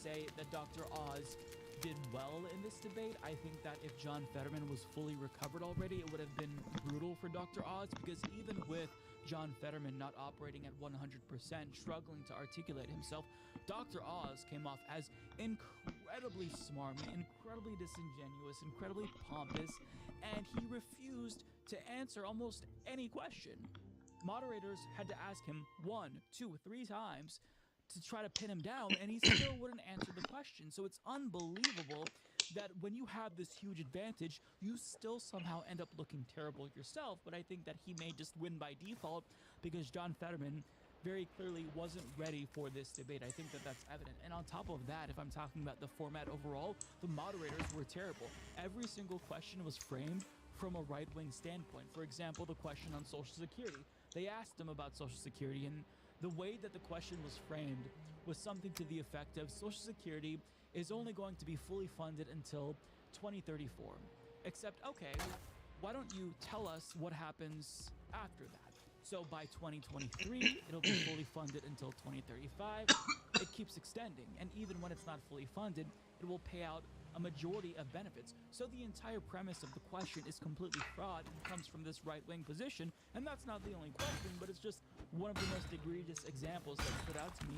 say that Dr. Oz did well in this debate. I think that if John Fetterman was fully recovered already, it would have been brutal for Dr. Oz, because even with John Fetterman not operating at 100%, struggling to articulate himself, Dr. Oz came off as incredibly smarmy, incredibly disingenuous, incredibly pompous, and he refused to answer almost any question. Moderators had to ask him 1, 2, 3 times to try to pin him down, and he still wouldn't answer the question. So it's unbelievable that when you have this huge advantage, you still somehow end up looking terrible yourself. But I think that he may just win by default because John Fetterman very clearly wasn't ready for this debate. I think that that's evident. And on top of that, if I'm talking about the format overall, the moderators were terrible. Every single question was framed from a right-wing standpoint. For example, the question on Social Security. They asked him about Social Security, and the way that the question was framed was something to the effect of Social Security is only going to be fully funded until 2034. Except, okay, why don't you tell us what happens after that? So by 2023, it'll be fully funded until 2035. It keeps extending, and even when it's not fully funded, it will pay out a majority of benefits. So the entire premise of the question is completely fraud and comes from this right-wing position, and that's not the only question, but it's just one of the most egregious examples that stood out to me,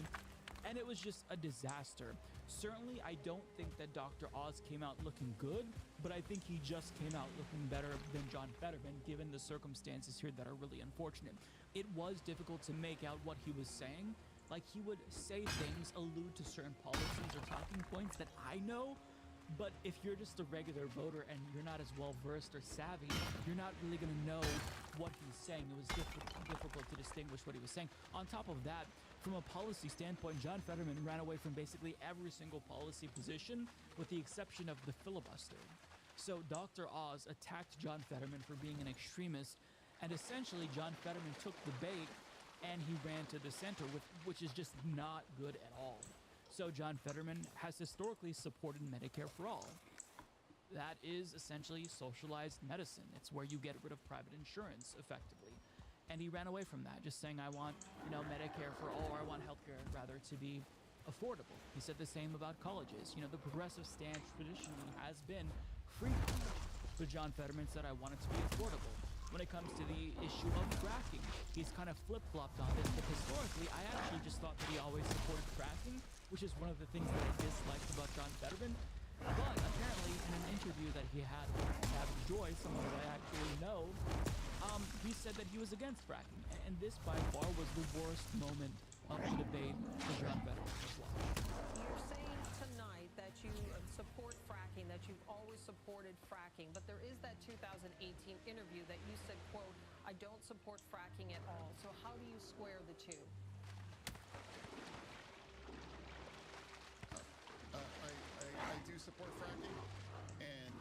and it was just a disaster. Certainly, I don't think that Dr. Oz came out looking good, but I think he just came out looking better than John Fetterman, given the circumstances here that are really unfortunate. It was difficult to make out what he was saying. Like, he would say things, allude to certain policies or talking points that I know, but if you're just a regular voter and you're not as well versed or savvy, you're not really going to know what he's saying. It was difficult to distinguish what he was saying. On top of that, from a policy standpoint, John Fetterman ran away from basically every single policy position with the exception of the filibuster. So Dr. Oz attacked John Fetterman for being an extremist, and essentially John Fetterman took the bait and he ran to the center, which is just not good at all. So John Fetterman has historically supported Medicare for all. That is essentially socialized medicine. It's where you get rid of private insurance, effectively. And he ran away from that, just saying, I want, Medicare for all, or I want healthcare, rather, to be affordable. He said the same about colleges. The progressive stance traditionally has been free college. But John Fetterman said, I want it to be affordable. When it comes to the issue of fracking, he's kind of flip-flopped on this, but historically, I actually just thought that he always supported fracking, which is one of the things that I disliked about John Fetterman. But apparently, in an interview that he had with Gavin Joy, someone that I actually know, he said that he was against fracking, and this by far was the worst moment of the debate for John Fetterman as well. You're saying tonight that you support fracking, that you've always supported fracking, but there is that 2018 interview that you said, quote, I don't support fracking at all. So how do you square the two? I do support fracking, and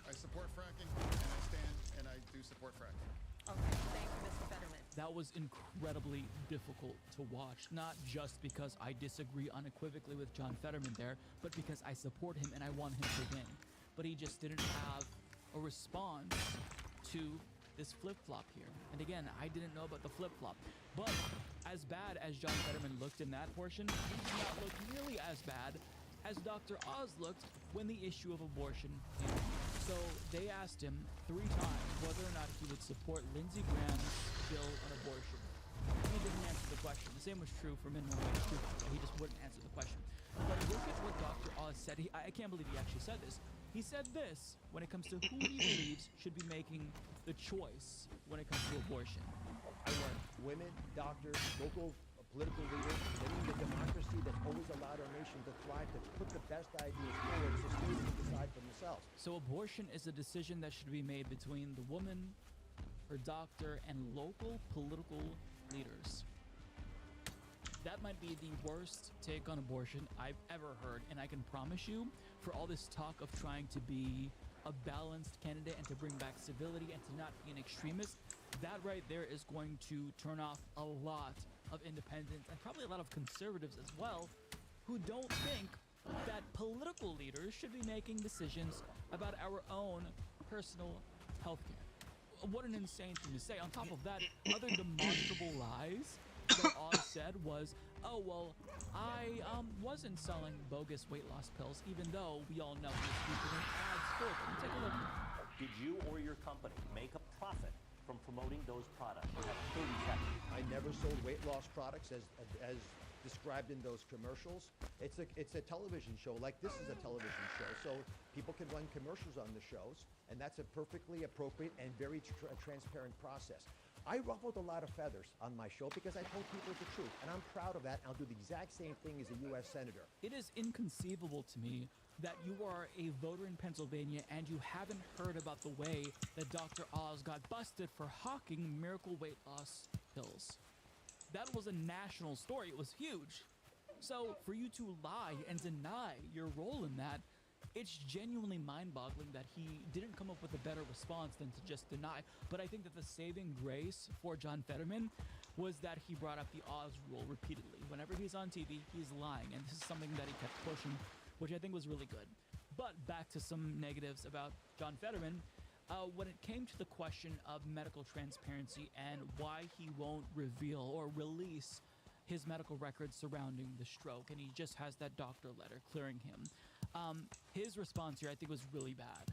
I support fracking, and I stand, and I do support fracking. Okay, thank you, Mr. Fetterman. That was incredibly difficult to watch, not just because I disagree unequivocally with John Fetterman there, but because I support him and I want him to win. But he just didn't have a response to this flip-flop here. And again, I didn't know about the flip-flop. But as bad as John Fetterman looked in that portion, he did not look nearly as bad as Dr. Oz looked when the issue of abortion came up. So they asked him 3 times whether or not he would support Lindsey Graham's bill on abortion. He didn't answer the question. The same was true for minimum wage too. He just wouldn't answer the question. But look at what Dr. Oz said. I can't believe he actually said this. He said this when it comes to who he believes should be making the choice when it comes to abortion. I want women, doctors, local political leaders, living the democracy that's always allowed our nation to thrive, to put the best ideas forward so states can decide for themselves. So abortion is a decision that should be made between the woman, her doctor, and local political leaders. That might be the worst take on abortion I've ever heard, and I can promise you, for all this talk of trying to be a balanced candidate and to bring back civility and to not be an extremist, that right there is going to turn off a lot of independents and probably a lot of conservatives as well, who don't think that political leaders should be making decisions about our own personal health care. What an insane thing to say. On top of that, other demonstrable lies that Oz said was, oh, well, I wasn't selling bogus weight loss pills, even though we all know he was featuring ads for them. Take a look. Did you or your company make a profit from promoting those products? You have 30 seconds. I never sold weight loss products as described in those commercials. It's a television show, like this is a television show, so people can run commercials on the shows, and that's a perfectly appropriate and very transparent process. I ruffled a lot of feathers on my show because I told people the truth, and I'm proud of that. I'll do the exact same thing as a U.S. Senator. It is inconceivable to me that you are a voter in Pennsylvania and you haven't heard about the way that Dr. Oz got busted for hawking miracle weight loss pills. That was a national story. It was huge. So for you to lie and deny your role in that, it's genuinely mind-boggling that he didn't come up with a better response than to just deny. But I think that the saving grace for John Fetterman was that he brought up the Oz rule repeatedly. Whenever he's on TV, he's lying, and this is something that he kept pushing, which I think was really good. But back to some negatives about John Fetterman. When it came to the question of medical transparency and why he won't reveal or release his medical records surrounding the stroke, and he just has that doctor letter clearing him, his response here I think was really bad.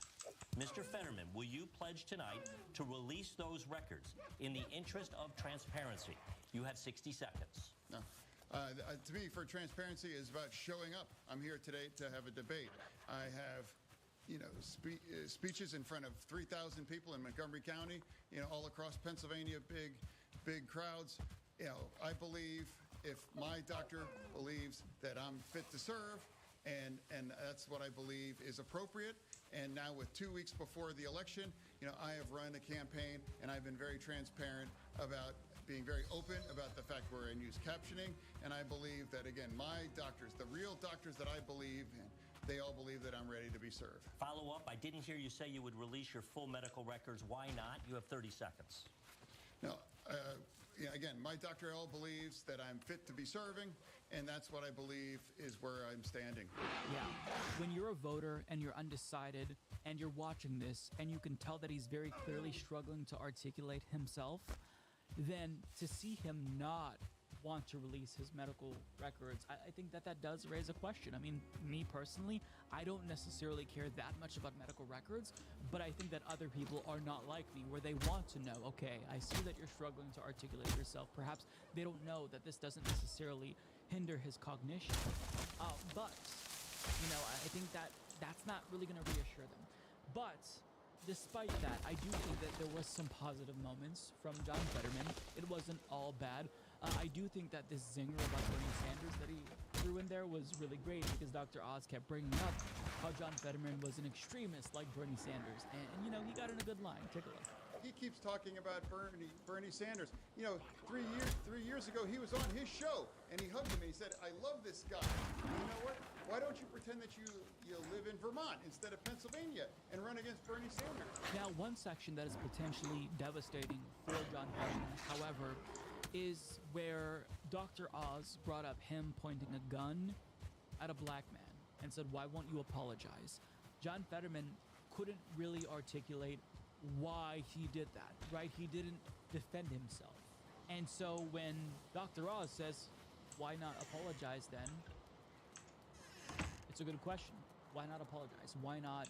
Mr. Fetterman, will you pledge tonight to release those records in the interest of transparency? You have 60 seconds. No. To me, for transparency is about showing up. I'm here today to have a debate. I have, speeches in front of 3,000 people in Montgomery County, all across Pennsylvania, big crowds. I believe if my doctor believes that I'm fit to serve, and that's what I believe is appropriate. And now with 2 weeks before the election, I have run a campaign and I've been very transparent about being very open about the fact we're in use captioning. And I believe that, again, my doctors, the real doctors that I believe in, they all believe that I'm ready to be served. Follow up, I didn't hear you say you would release your full medical records. Why not? You have 30 seconds. No, again, my doctor all believes that I'm fit to be serving, and that's what I believe is where I'm standing. Yeah, when you're a voter and you're undecided and you're watching this and you can tell that he's very clearly struggling to articulate himself, then to see him not want to release his medical records, I think that does raise a question. I mean, me personally, I don't necessarily care that much about medical records, but I think that other people are not like me, where they want to know, okay, I see that you're struggling to articulate yourself. Perhaps they don't know that this doesn't necessarily hinder his cognition. But, I think that's not really going to reassure them. But despite that, I do think that there was some positive moments from John Fetterman. It wasn't all bad. I do think that this zinger about Bernie Sanders that he threw in there was really great because Dr. Oz kept bringing up how John Fetterman was an extremist like Bernie Sanders. And he got in a good line. Take a look. He keeps talking about Bernie Sanders. 3 years ago, he was on his show, and he hugged him, and he said, I love this guy. And you know what? Why don't you pretend that you live in Vermont instead of Pennsylvania and run against Bernie Sanders? Now, one section that is potentially devastating for John Fetterman, however, is where Dr. Oz brought up him pointing a gun at a black man and said, why won't you apologize? John Fetterman couldn't really articulate why he did that, right? He didn't defend himself. And so when Dr. Oz says, why not apologize then? It's a good question. Why not apologize? Why not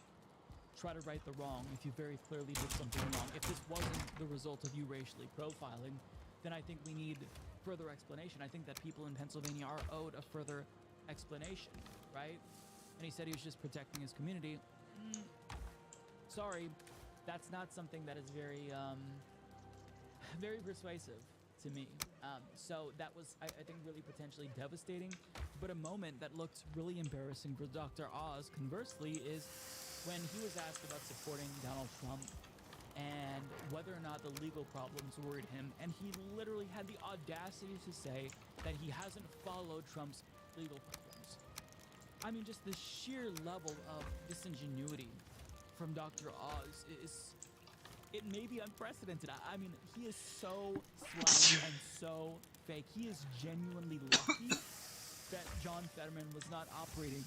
try to right the wrong if you very clearly did something wrong? If this wasn't the result of you racially profiling, then I think we need further explanation. I think that people in Pennsylvania are owed a further explanation, right? And he said he was just protecting his community. Sorry, that's not something that is very, very persuasive to me. So that was, I think, really potentially devastating. But a moment that looked really embarrassing for Dr. Oz, conversely, is when he was asked about supporting Donald Trump and whether or not the legal problems worried him, and he literally had the audacity to say that he hasn't followed Trump's legal problems. I mean, just the sheer level of disingenuity from Dr. Oz it may be unprecedented. I mean, he is so slimy and so fake. He is genuinely lucky that John Fetterman was not operating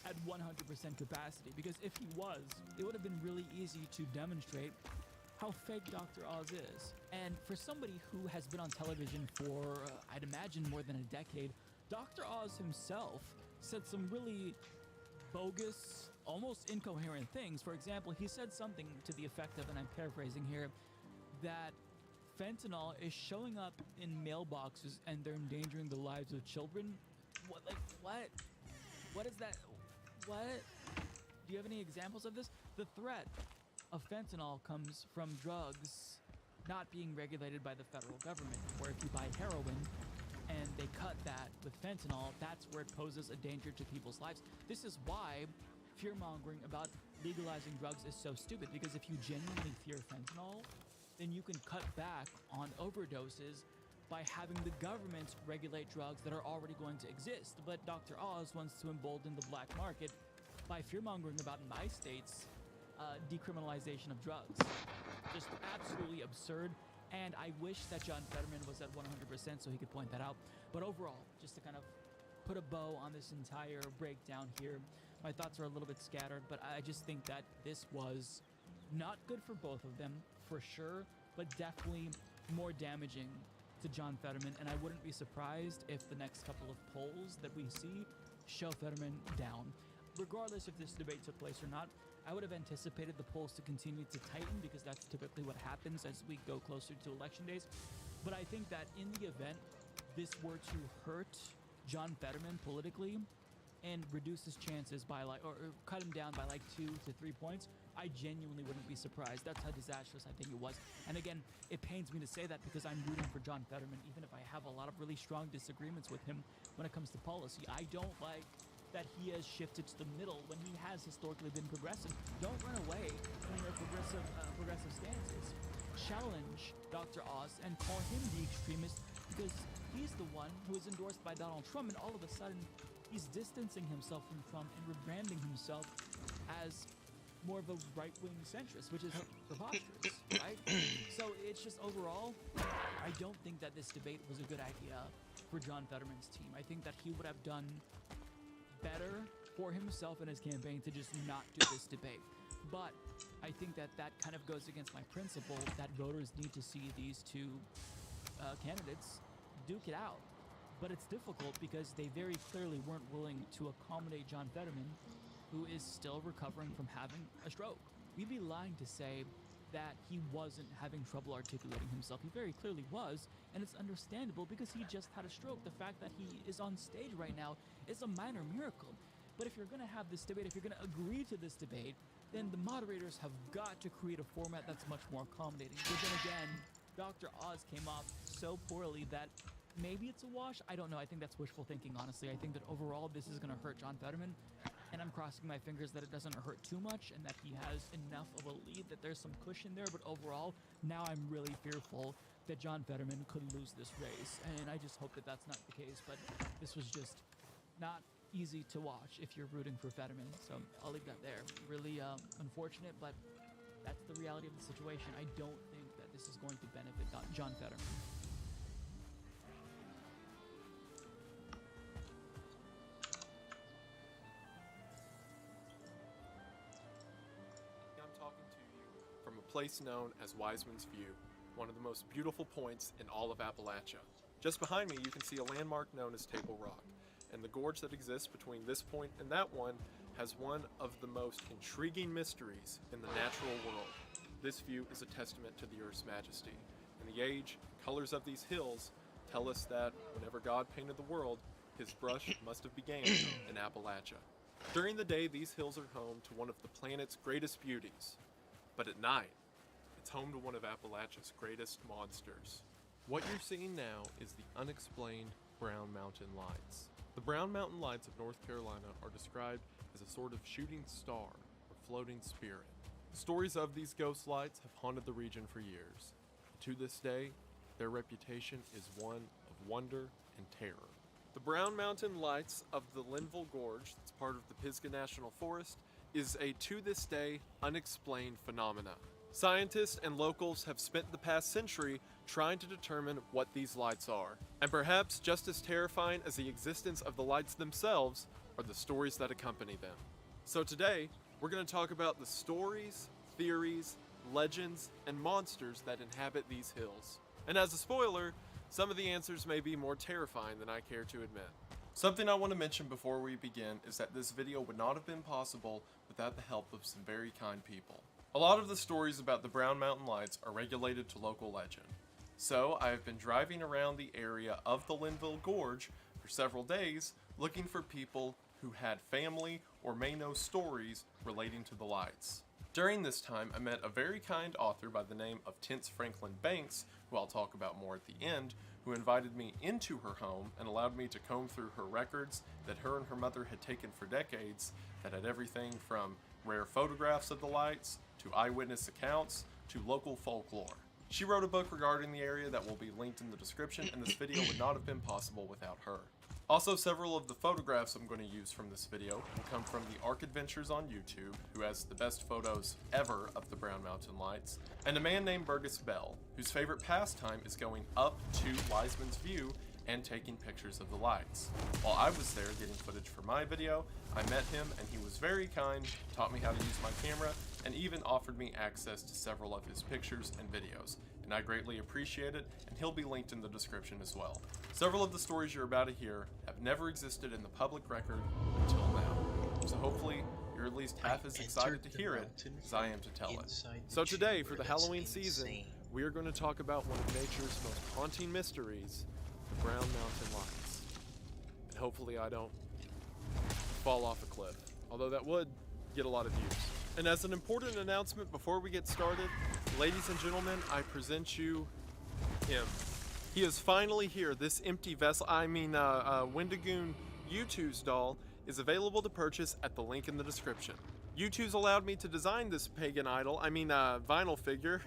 at 100% capacity, because if he was, it would have been really easy to demonstrate how fake Dr. Oz is. And for somebody who has been on television for, I'd imagine, more than a decade, Dr. Oz himself said some really bogus, almost incoherent things. For example, he said something to the effect of, and I'm paraphrasing here, that fentanyl is showing up in mailboxes and they're endangering the lives of children. What? Like, what? What is that? What? Do you have any examples of this? The threat of fentanyl comes from drugs not being regulated by the federal government, where if you buy heroin and they cut that with fentanyl, that's where it poses a danger to people's lives. This is why fear-mongering about legalizing drugs is so stupid, because if you genuinely fear fentanyl, then you can cut back on overdoses by having the government regulate drugs that are already going to exist. But Dr. Oz wants to embolden the black market by fear-mongering about my state's decriminalization of drugs. Just absolutely absurd. And I wish that John Fetterman was at 100% so he could point that out. But overall, just to kind of put a bow on this entire breakdown here, my thoughts are a little bit scattered, but I just think that this was not good for both of them, for sure, but definitely more damaging to John Fetterman. And I wouldn't be surprised if the next couple of polls that we see show Fetterman down. Regardless if this debate took place or not, I would have anticipated the polls to continue to tighten, because that's typically what happens as we go closer to election days. But I think that in the event this were to hurt John Fetterman politically and reduce his chances by or cut him down by 2 to 3 points, I genuinely wouldn't be surprised. That's how disastrous I think it was. And again, it pains me to say that because I'm rooting for John Fetterman, even if I have a lot of really strong disagreements with him when it comes to policy. I don't like that he has shifted to the middle when he has historically been progressive. Don't run away from your progressive stances. Challenge Dr. Oz and call him the extremist, because he's the one who is endorsed by Donald Trump, and all of a sudden he's distancing himself from Trump and rebranding himself as more of a right-wing centrist, which is preposterous, right? So it's just overall, I don't think that this debate was a good idea for John Fetterman's team. I think that he would have done better for himself and his campaign to just not do this debate. But I think that that kind of goes against my principle that voters need to see these two candidates duke it out. But it's difficult because they very clearly weren't willing to accommodate John Fetterman, who is still recovering from having a stroke. We'd be lying to say that he wasn't having trouble articulating himself. He very clearly was, and it's understandable because he just had a stroke. The fact that he is on stage right now is a minor miracle. But if you're going to have this debate, if you're going to agree to this debate, then the moderators have got to create a format that's much more accommodating. But then again, Dr. Oz came off so poorly that maybe it's a wash. I don't know. I think that's wishful thinking, honestly. I think that overall this is going to hurt John Fetterman. And I'm crossing my fingers that it doesn't hurt too much and that he has enough of a lead, that there's some cushion there. But overall, now I'm really fearful that John Fetterman could lose this race. And I just hope that that's not the case. But this was just not easy to watch if you're rooting for Fetterman. So I'll leave that there. Really unfortunate, but that's the reality of the situation. I don't think that this is going to benefit John Fetterman. Place known as Wiseman's View, one of the most beautiful points in all of Appalachia. Just behind me you can see a landmark known as Table Rock, and the gorge that exists between this point and that one has one of the most intriguing mysteries in the natural world. This view is a testament to the Earth's majesty, and the age, colors of these hills tell us that whenever God painted the world, his brush must have began in Appalachia. During the day, these hills are home to one of the planet's greatest beauties, but at night, it's home to one of Appalachia's greatest monsters. What you're seeing now is the unexplained Brown Mountain Lights. The Brown Mountain Lights of North Carolina are described as a sort of shooting star or floating spirit. Stories of these ghost lights have haunted the region for years. To this day, their reputation is one of wonder and terror. The Brown Mountain Lights of the Linville Gorge, that's part of the Pisgah National Forest, is a to this day unexplained phenomena. Scientists and locals have spent the past century trying to determine what these lights are. And perhaps just as terrifying as the existence of the lights themselves are the stories that accompany them. So today, we're going to talk about the stories, theories, legends, and monsters that inhabit these hills. And as a spoiler, some of the answers may be more terrifying than I care to admit. Something I want to mention before we begin is that this video would not have been possible without the help of some very kind people. A lot of the stories about the Brown Mountain Lights are regulated to local legend. So I have been driving around the area of the Linville Gorge for several days looking for people who had family or may know stories relating to the lights. During this time, I met a very kind author by the name of Tense Franklin Banks, who I'll talk about more at the end, who invited me into her home and allowed me to comb through her records that her and her mother had taken for decades, that had everything from rare photographs of the lights, to eyewitness accounts, to local folklore. She wrote a book regarding the area that will be linked in the description, and this video would not have been possible without her. Also, several of the photographs I'm going to use from this video will come from the Ark Adventures on YouTube, who has the best photos ever of the Brown Mountain Lights, and a man named Burgess Bell, whose favorite pastime is going up to Wiseman's View and taking pictures of the lights. While I was there getting footage for my video, I met him and he was very kind, taught me how to use my camera, and even offered me access to several of his pictures and videos, and I greatly appreciate it, and he'll be linked in the description as well. Several of the stories you're about to hear have never existed in the public record until now, so hopefully you're at least half as excited to hear it as I am to tell it. So today, for the Halloween season, we are going to talk about one of nature's most haunting mysteries, the Brown Mountain Lights. And hopefully I don't fall off a cliff, although that would get a lot of views. And as an important announcement before we get started, ladies and gentlemen, I present you him. He is finally here. This empty vessel, Wendigoon U2's doll is available to purchase at the link in the description. U2's allowed me to design this pagan idol, vinyl figure.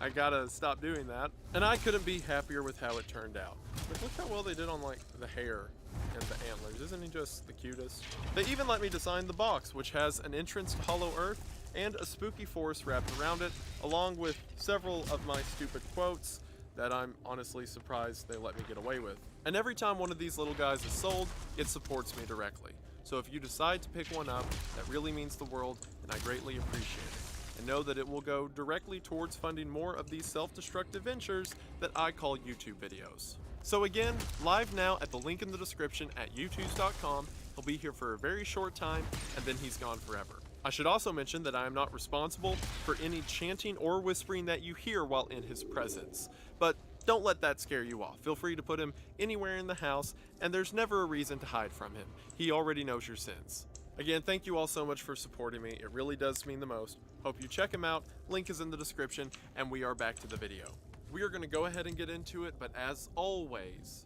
I gotta stop doing that. And I couldn't be happier with how it turned out. Like, look how well they did on like the hair and the antlers. Isn't he just the cutest? They even let me design the box, which has an entrance to Hollow Earth and a spooky forest wrapped around it, along with several of my stupid quotes that I'm honestly surprised they let me get away with. And every time one of these little guys is sold, it supports me directly. So if you decide to pick one up, that really means the world, and I greatly appreciate it. And know that it will go directly towards funding more of these self-destructive ventures that I call YouTube videos. So again, live now at the link in the description at youtube.com. He'll be here for a very short time, and then he's gone forever. I should also mention that I am not responsible for any chanting or whispering that you hear while in his presence. But don't let that scare you off. Feel free to put him anywhere in the house, and there's never a reason to hide from him. He already knows your sins. Again, thank you all so much for supporting me. It really does mean the most. Hope you check him out. Link is in the description, and we are back to the video. We are going to go ahead and get into it, but as always,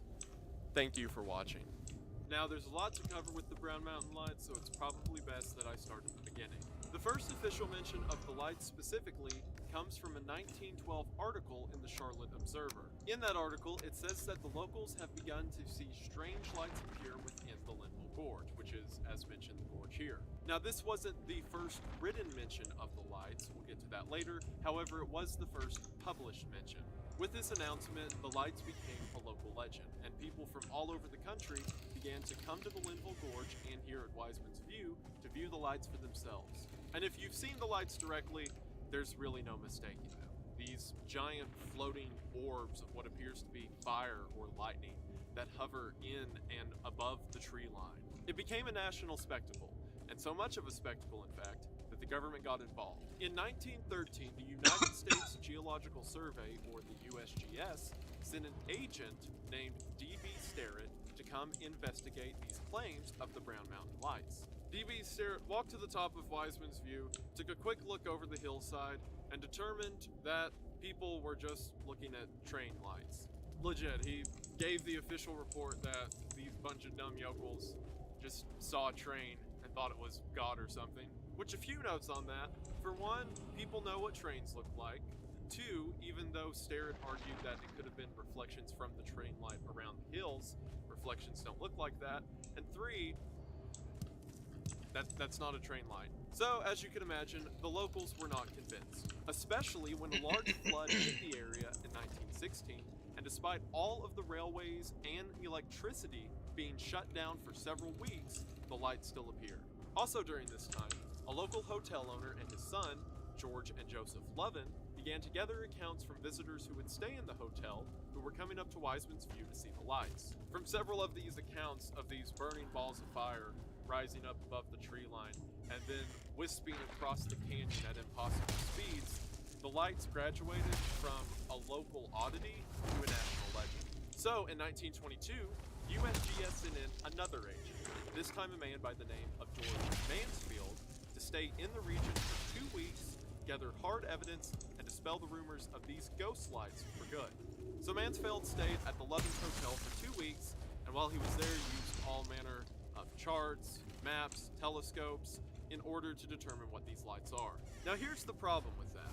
thank you for watching. Now, there's a lot to cover with the Brown Mountain Lights, so it's probably best that I start at the beginning. The first official mention of the lights specifically comes from a 1912 article in the Charlotte Observer. In that article, it says that the locals have begun to see strange lights appear within the Linville Gorge, which is, as mentioned, the gorge here. Now, this wasn't the first written mention of the lights, we'll get to that later, however, it was the first published mention. With this announcement, the lights became a local legend, and people from all over the country began to come to the Linville Gorge and here at Wiseman's View to view the lights for themselves. And if you've seen the lights directly, there's really no mistaking them. These giant floating orbs of what appears to be fire or lightning that hover in and above the tree line. It became a national spectacle, and so much of a spectacle, in fact, that the government got involved. In 1913, the United States Geological Survey, or the USGS, sent an agent named D.B. Sterrett to come investigate these claims of the Brown Mountain Lights. D.B. Sterrett walked to the top of Wiseman's View, took a quick look over the hillside, and determined that people were just looking at train lights. Legit, he gave the official report that these bunch of dumb yokels just saw a train and thought it was God or something. Which, a few notes on that. For one, people know what trains look like. Two, even though Sterrett argued that it could have been reflections from the train light around the hills, reflections don't look like that. And three, that's not a train light. So, as you can imagine, the locals were not convinced, especially when a large flood hit the area in 1916, and despite all of the railways and electricity being shut down for several weeks, the lights still appeared. Also during this time, a local hotel owner and his son George and Joseph Lovin, began to gather accounts from visitors who would stay in the hotel who were coming up to Wiseman's View to see the lights. From several of these accounts of these burning balls of fire rising up above the tree line and then wisping across the canyon at impossible speeds, the lights graduated from a local oddity to a national legend. So, in 1922, USGS sent in another agent, this time a man by the name of George Mansfield, to stay in the region for 2 weeks, gather hard evidence, and dispel the rumors of these ghost lights for good. So Mansfield stayed at the Lovins Hotel for 2 weeks, and while he was there, used all manner of charts, maps, telescopes, in order to determine what these lights are. Now here's the problem with that.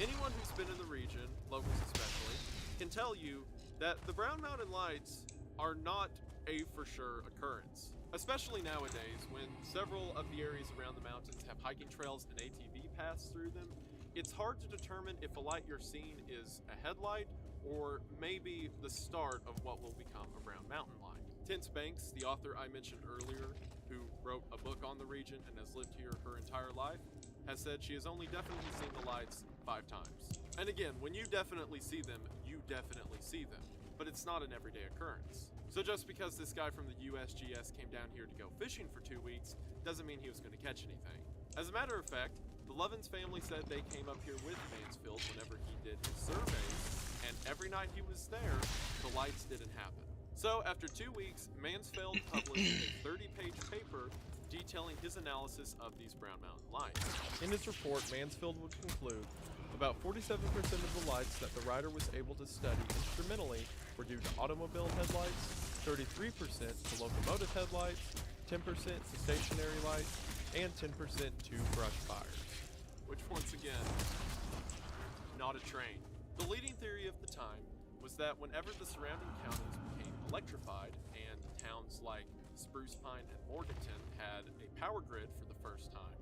Anyone who's been in the region, locals especially, can tell you that the Brown Mountain Lights are not a for sure occurrence. Especially nowadays, when several of the areas around the mountains have hiking trails and ATV paths through them, it's hard to determine if a light you're seeing is a headlight or maybe the start of what will become a Brown Mountain light. Tense Banks, the author I mentioned earlier, who wrote a book on the region and has lived here her entire life, has said she has only definitely seen the lights 5 times. And again, when you definitely see them, you definitely see them, but it's not an everyday occurrence. So just because this guy from the USGS came down here to go fishing for 2 weeks doesn't mean he was going to catch anything. As a matter of fact, the Lovins family said they came up here with Mansfield whenever he did his surveys, and every night he was there, the lights didn't happen. So after 2 weeks, Mansfield published a 30-page paper detailing his analysis of these Brown Mountain lights. In his report, Mansfield would conclude about 47% of the lights that the writer was able to study instrumentally were due to automobile headlights, 33% to locomotive headlights, 10% to stationary lights, and 10% to brush fires. Which once again, not a train. The leading theory of the time was that whenever the surrounding counties became electrified and towns like Spruce Pine and Morganton had a power grid for the first time,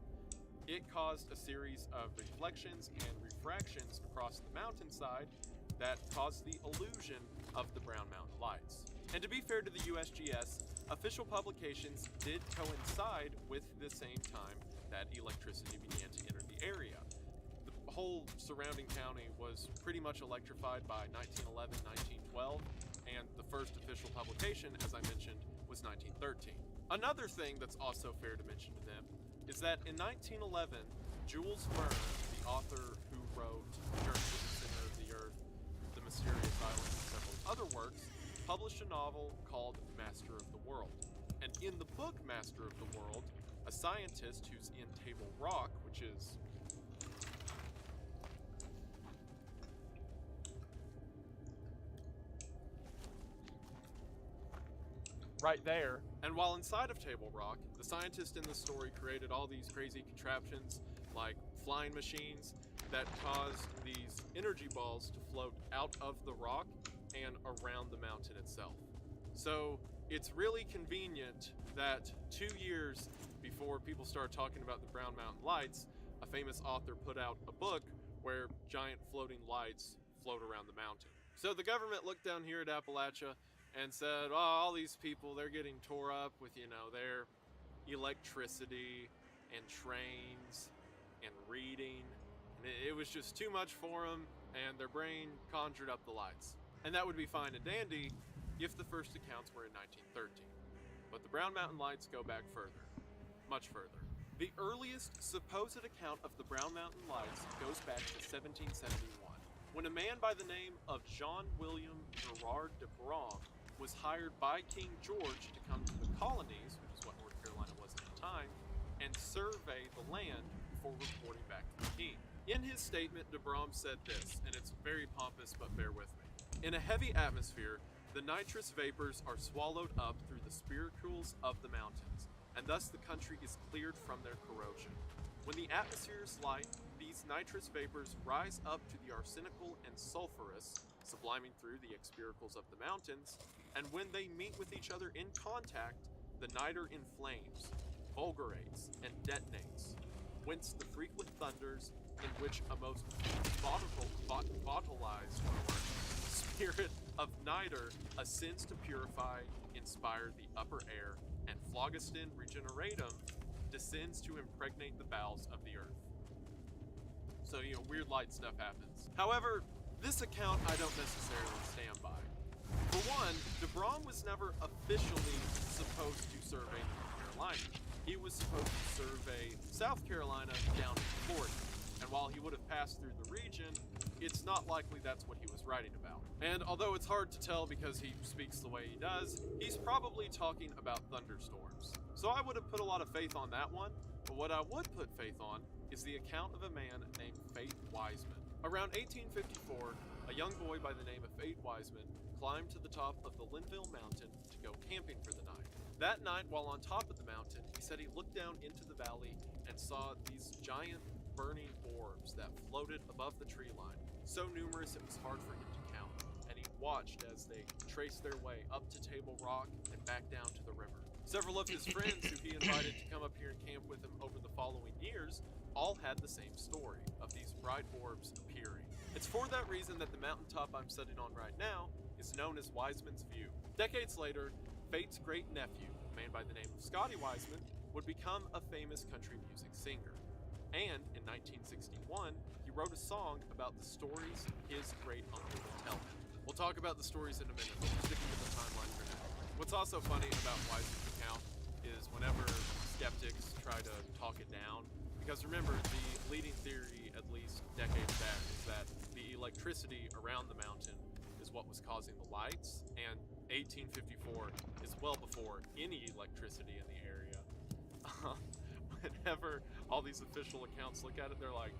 it caused a series of reflections and refractions across the mountainside that caused the illusion of the Brown Mountain Lights. And to be fair to the USGS, official publications did coincide with the same time that electricity began to enter the area. The whole surrounding county was pretty much electrified by 1911, 1912, and the first official publication, as I mentioned, was 1913. Another thing that's also fair to mention to them is that in 1911, Jules Verne, the author who wrote Journey to the Center of the Earth, The Mysterious Island, and several other works, published a novel called Master of the World. And in the book Master of the World, a scientist who's in Table Rock, which is right there. And while inside of Table Rock, the scientist in the story created all these crazy contraptions like flying machines that caused these energy balls to float out of the rock and around the mountain itself. So it's really convenient that 2 years before people started talking about the Brown Mountain Lights, a famous author put out a book where giant floating lights float around the mountain. So the government looked down here at Appalachia and said, oh, all these people, they're getting tore up with, their electricity and trains and reading. And it was just too much for them, and their brain conjured up the lights. And that would be fine and dandy if the first accounts were in 1913. But the Brown Mountain Lights go back further, much further. The earliest supposed account of the Brown Mountain Lights goes back to 1771, when a man by the name of John William Gerard de Brom was hired by King George to come to the colonies, which is what North Carolina was at the time, and survey the land before reporting back to the king. In his statement, de Brom said this, and it's very pompous, but bear with me. In a heavy atmosphere, the nitrous vapors are swallowed up through the spiracules of the mountains, and thus the country is cleared from their corrosion. When the atmosphere is light, these nitrous vapors rise up to the arsenical and sulfurous, subliming through the expiracles of the mountains, and when they meet with each other in contact, the niter inflames, fulgurates, and detonates, whence the frequent thunders in which a most volatilized spirit of niter ascends to purify, inspire the upper air, and phlogiston regeneratum descends to impregnate the bowels of the earth. So, weird light stuff happens. However, this account I don't necessarily stand by. For one, DeBron was never officially supposed to survey North Carolina. He was supposed to survey South Carolina down to Florida. And while he would have passed through the region, it's not likely that's what he was writing about. And although it's hard to tell because he speaks the way he does, he's probably talking about thunderstorms. So I would have put a lot of faith on that one, but what I would put faith on is the account of a man named Fate Wiseman. Around 1854, a young boy by the name of Fate Wiseman climbed to the top of the Linville Mountain to go camping for the night. That night, while on top of the mountain, he said he looked down into the valley and saw these giant burning orbs that floated above the tree line, so numerous it was hard for him to count, and he watched as they traced their way up to Table Rock and back down to the river. Several of his friends who he invited to come up here and camp with him over the following years all had the same story of these bright orbs appearing. It's for that reason that the mountaintop I'm sitting on right now is known as Wiseman's View. Decades later, Fate's great-nephew, a man by the name of Scotty Wiseman, would become a famous country music singer. And in 1961, he wrote a song about the stories his great-uncle would tell him. We'll talk about the stories in a minute, but we're sticking to the timeline for now. What's also funny about Wiseman's account is whenever skeptics try to talk it down, because remember, the leading theory, at least decades back, is that the electricity around the mountain is what was causing the lights, and 1854 is well before any electricity in the area. Whenever all these official accounts look at it, they're like,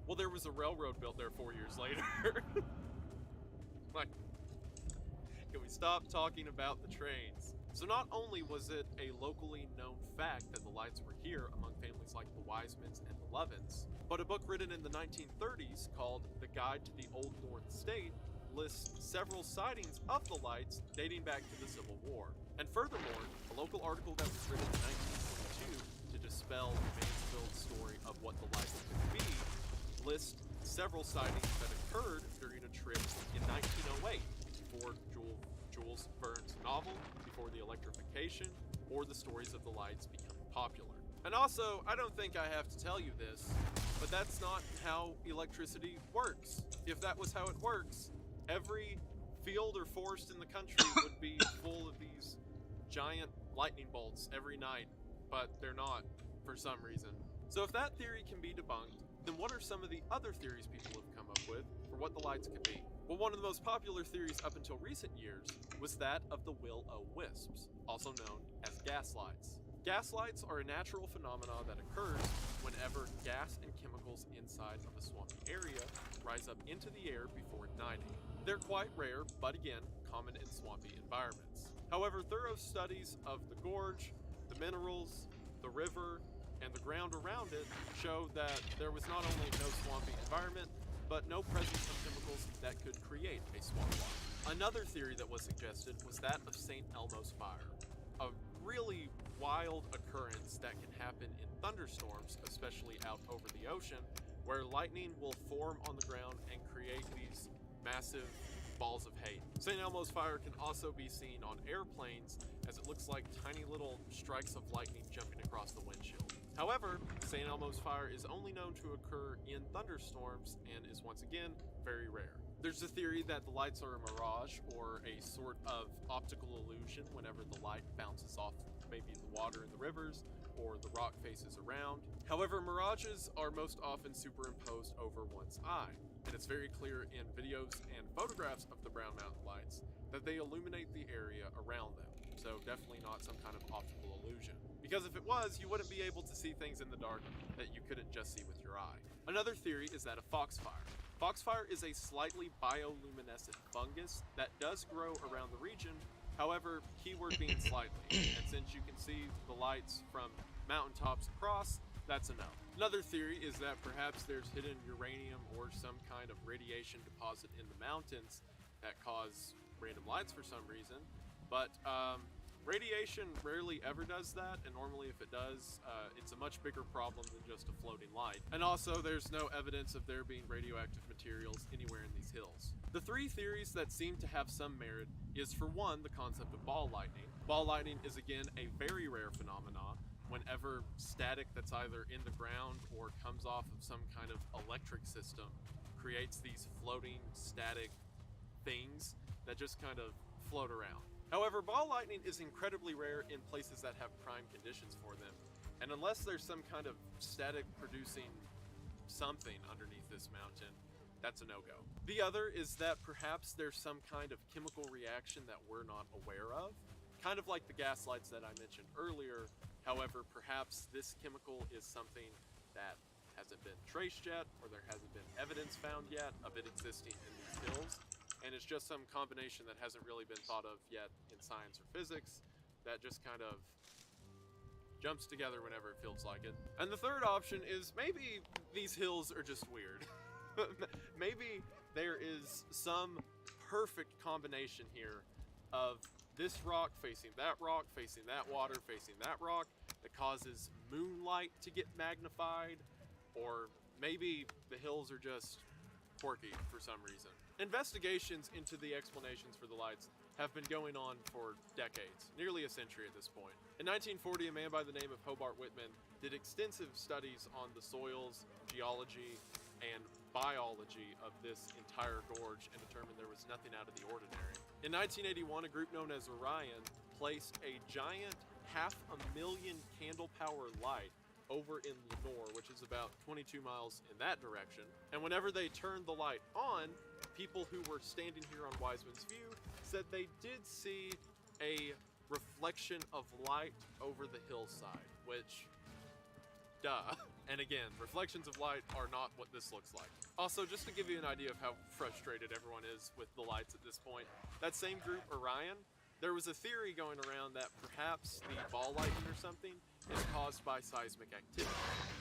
well, there was a railroad built there 4 years later. Like, can we stop talking about the trains? So not only was it a locally known fact that the lights were here among families like the Wisemans and the Lovins, but a book written in the 1930s called The Guide to the Old North State lists several sightings of the lights dating back to the Civil War. And furthermore, a local article that was written in 1922 to dispel Mansfield's story of what the lights could be lists several sightings that occurred during a trip in 1908 before Jules Verne's novel, before the electrification, or the stories of the lights becoming popular. And also, I don't think I have to tell you this, but that's not how electricity works. If that was how it works, every field or forest in the country would be full of these giant lightning bolts every night, but they're not for some reason. So if that theory can be debunked, then what are some of the other theories people have come up with for what the lights could be? Well, one of the most popular theories up until recent years was that of the will-o-wisps, also known as gas lights. Gas lights are a natural phenomenon that occurs whenever gas and chemicals inside of a swampy area rise up into the air before igniting. They're quite rare, but again, common in swampy environments. However, thorough studies of the gorge, the minerals, the river, and the ground around it show that there was not only no swampy environment, but no presence of chemicals that could create a swamp water. Another theory that was suggested was that of St. Elmo's fire, a really wild occurrence that can happen in thunderstorms, especially out over the ocean, where lightning will form on the ground and create these massive balls of hate. St. Elmo's fire can also be seen on airplanes, as it looks like tiny little strikes of lightning jumping across the windshield. However, St. Elmo's fire is only known to occur in thunderstorms and is once again very rare. There's a theory that the lights are a mirage or a sort of optical illusion whenever the light bounces off maybe the water in the rivers or the rock faces around. However, mirages are most often superimposed over one's eye, and it's very clear in videos and photographs of the Brown Mountain lights that they illuminate the area around them, so definitely not some kind of optical illusion. Because if it was, you wouldn't be able to see things in the dark that you couldn't just see with your eye. Another theory is that of foxfire. Foxfire is a slightly bioluminescent fungus that does grow around the region, however, keyword being slightly, and since you can see the lights from mountaintops across, that's a no. Another theory is that perhaps there's hidden uranium or some kind of radiation deposit in the mountains that cause random lights for some reason, but radiation rarely ever does that, and normally if it does, it's a much bigger problem than just a floating light. And also, there's no evidence of there being radioactive materials anywhere in these hills. The three theories that seem to have some merit is, for one, the concept of ball lightning. Ball lightning is again a very rare phenomenon, whenever static that's either in the ground or comes off of some kind of electric system creates these floating static things that just kind of float around. However, ball lightning is incredibly rare in places that have prime conditions for them, and unless there's some kind of static producing something underneath this mountain, that's a no-go. The other is that perhaps there's some kind of chemical reaction that we're not aware of, kind of like the gas lights that I mentioned earlier. However, perhaps this chemical is something that hasn't been traced yet, or there hasn't been evidence found yet of it existing in these hills, and it's just some combination that hasn't really been thought of yet in science or physics that just kind of jumps together whenever it feels like it. And the third option is maybe these hills are just weird. Maybe there is some perfect combination here of this rock facing that water, facing that rock, that causes moonlight to get magnified, or maybe the hills are just quirky for some reason. Investigations into the explanations for the lights have been going on for decades, nearly a century at this point. In 1940, a man by the name of Hobart Whitman did extensive studies on the soils, geology, and biology of this entire gorge and determined there was nothing out of the ordinary. In 1981, a group known as Orion placed a giant 500,000 candle power light over in Lenore, which is about 22 miles in that direction. And whenever they turned the light on, people who were standing here on Wiseman's View said they did see a reflection of light over the hillside, which, duh. And again, reflections of light are not what this looks like. Also, just to give you an idea of how frustrated everyone is with the lights at this point, that same group, Orion, there was a theory going around that perhaps the ball lightning or something is caused by seismic activity.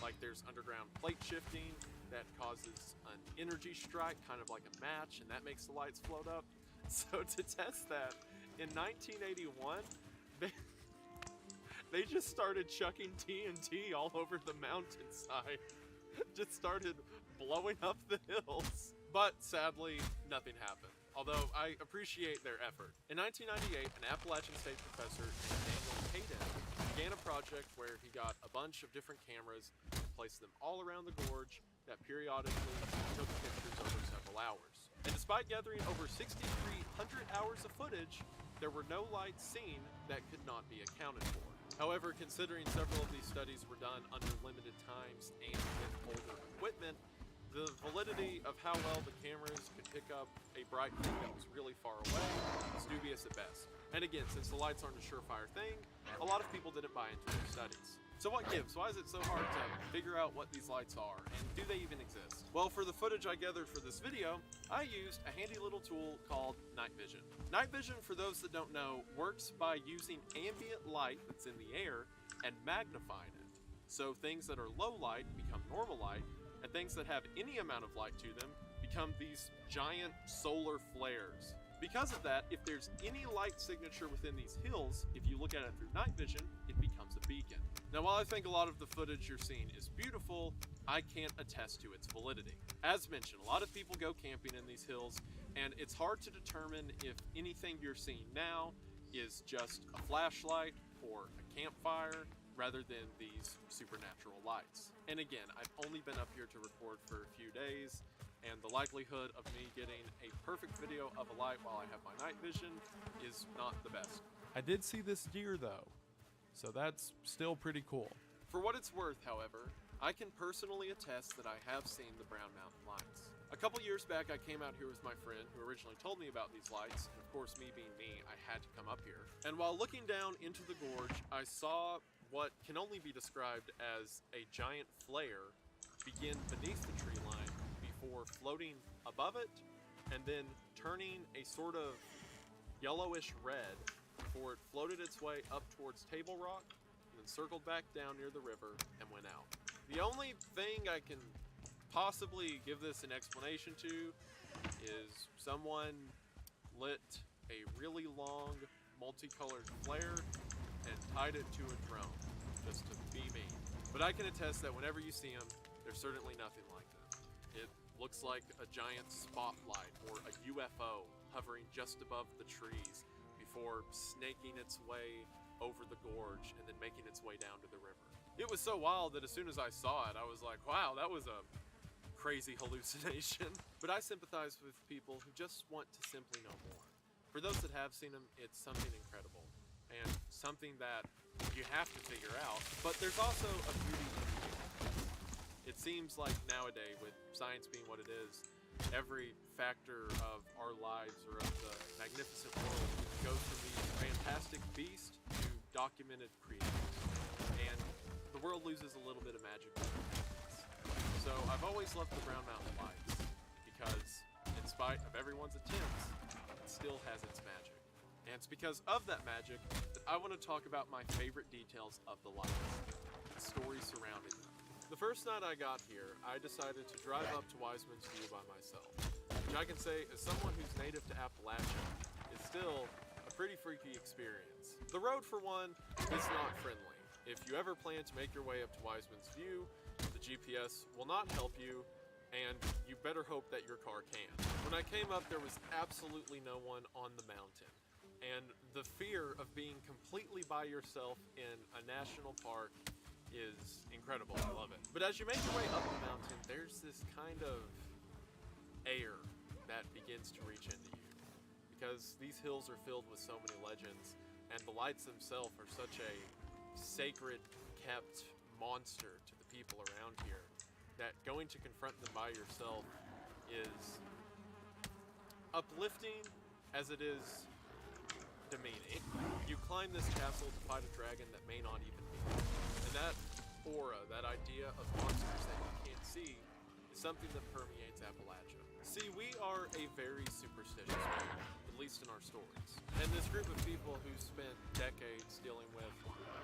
Like there's underground plate shifting that causes an energy strike, kind of like a match, and that makes the lights float up. So to test that, in 1981, they just started chucking TNT all over the mountainside. Just started blowing up the hills. But sadly, nothing happened. Although I appreciate their effort. In 1998, an Appalachian State professor named Daniel Hayden began a project where he got a bunch of different cameras and placed them all around the gorge that periodically took pictures over several hours. And despite gathering over 6,300 hours of footage, there were no lights seen that could not be accounted for. However, considering several of these studies were done under limited times and with older equipment, the validity of how well the cameras could pick up a bright thing that was really far away is dubious at best. And again, since the lights aren't a surefire thing, a lot of people didn't buy into their studies. So what gives? Why is it so hard to figure out what these lights are, and do they even exist? Well, for the footage I gathered for this video, I used a handy little tool called night vision. Night vision, for those that don't know, works by using ambient light that's in the air and magnifying it. So things that are low light become normal light, and things that have any amount of light to them become these giant solar flares. Because of that, if there's any light signature within these hills, if you look at it through night vision, it becomes a beacon. Now, while I think a lot of the footage you're seeing is beautiful, I can't attest to its validity. As mentioned, a lot of people go camping in these hills, and it's hard to determine if anything you're seeing now is just a flashlight or a campfire, rather than these supernatural lights. And again, I've only been up here to record for a few days, and the likelihood of me getting a perfect video of a light while I have my night vision is not the best. I did see this deer though, so that's still pretty cool. For what it's worth, however, I can personally attest that I have seen the Brown Mountain lights. A couple years back, I came out here with my friend who originally told me about these lights, and of course, me being me, I had to come up here. And while looking down into the gorge, I saw what can only be described as a giant flare begin beneath the tree line before floating above it and then turning a sort of yellowish red before it floated its way up towards Table Rock and then circled back down near the river and went out. The only thing I can possibly give this an explanation to is someone lit a really long multicolored flare and tied it to a drone, just to be me. But I can attest that whenever you see them, they're certainly nothing like them. It looks like a giant spotlight or a UFO hovering just above the trees before snaking its way over the gorge and then making its way down to the river. It was so wild that as soon as I saw it, I was like, wow, that was a crazy hallucination. But I sympathize with people who just want to simply know more. For those that have seen them, it's something incredible and something that you have to figure out, but there's also a beauty in it. It seems like nowadays, with science being what it is, every factor of our lives or of the magnificent world goes from these fantastic beasts to documented creatures. And the world loses a little bit of magic. So I've always loved the Brown Mountain Lights because, in spite of everyone's attempts, it still has its magic. And it's because of that magic that I want to talk about my favorite details of the lights, the stories surrounding them. The first night I got here, I decided to drive up to Wiseman's View by myself, which I can say, as someone who's native to Appalachia, is still a pretty freaky experience. The road, for one, is not friendly. If you ever plan to make your way up to Wiseman's View, the GPS will not help you, and you better hope that your car can. When I came up, there was absolutely no one on the mountain, and the fear of being completely by yourself in a national park is incredible. I love it. But as you make your way up the mountain, there's this kind of air that begins to reach into you, because these hills are filled with so many legends, and the lights themselves are such a sacred kept monster to the people around here that going to confront them by yourself is uplifting as it is demeaning. You climb this castle to fight a dragon that may not even be there. And that aura, that idea of monsters that you can't see, is something that permeates Appalachia. See, we are a very superstitious people, at least in our stories. And this group of people who spent decades dealing with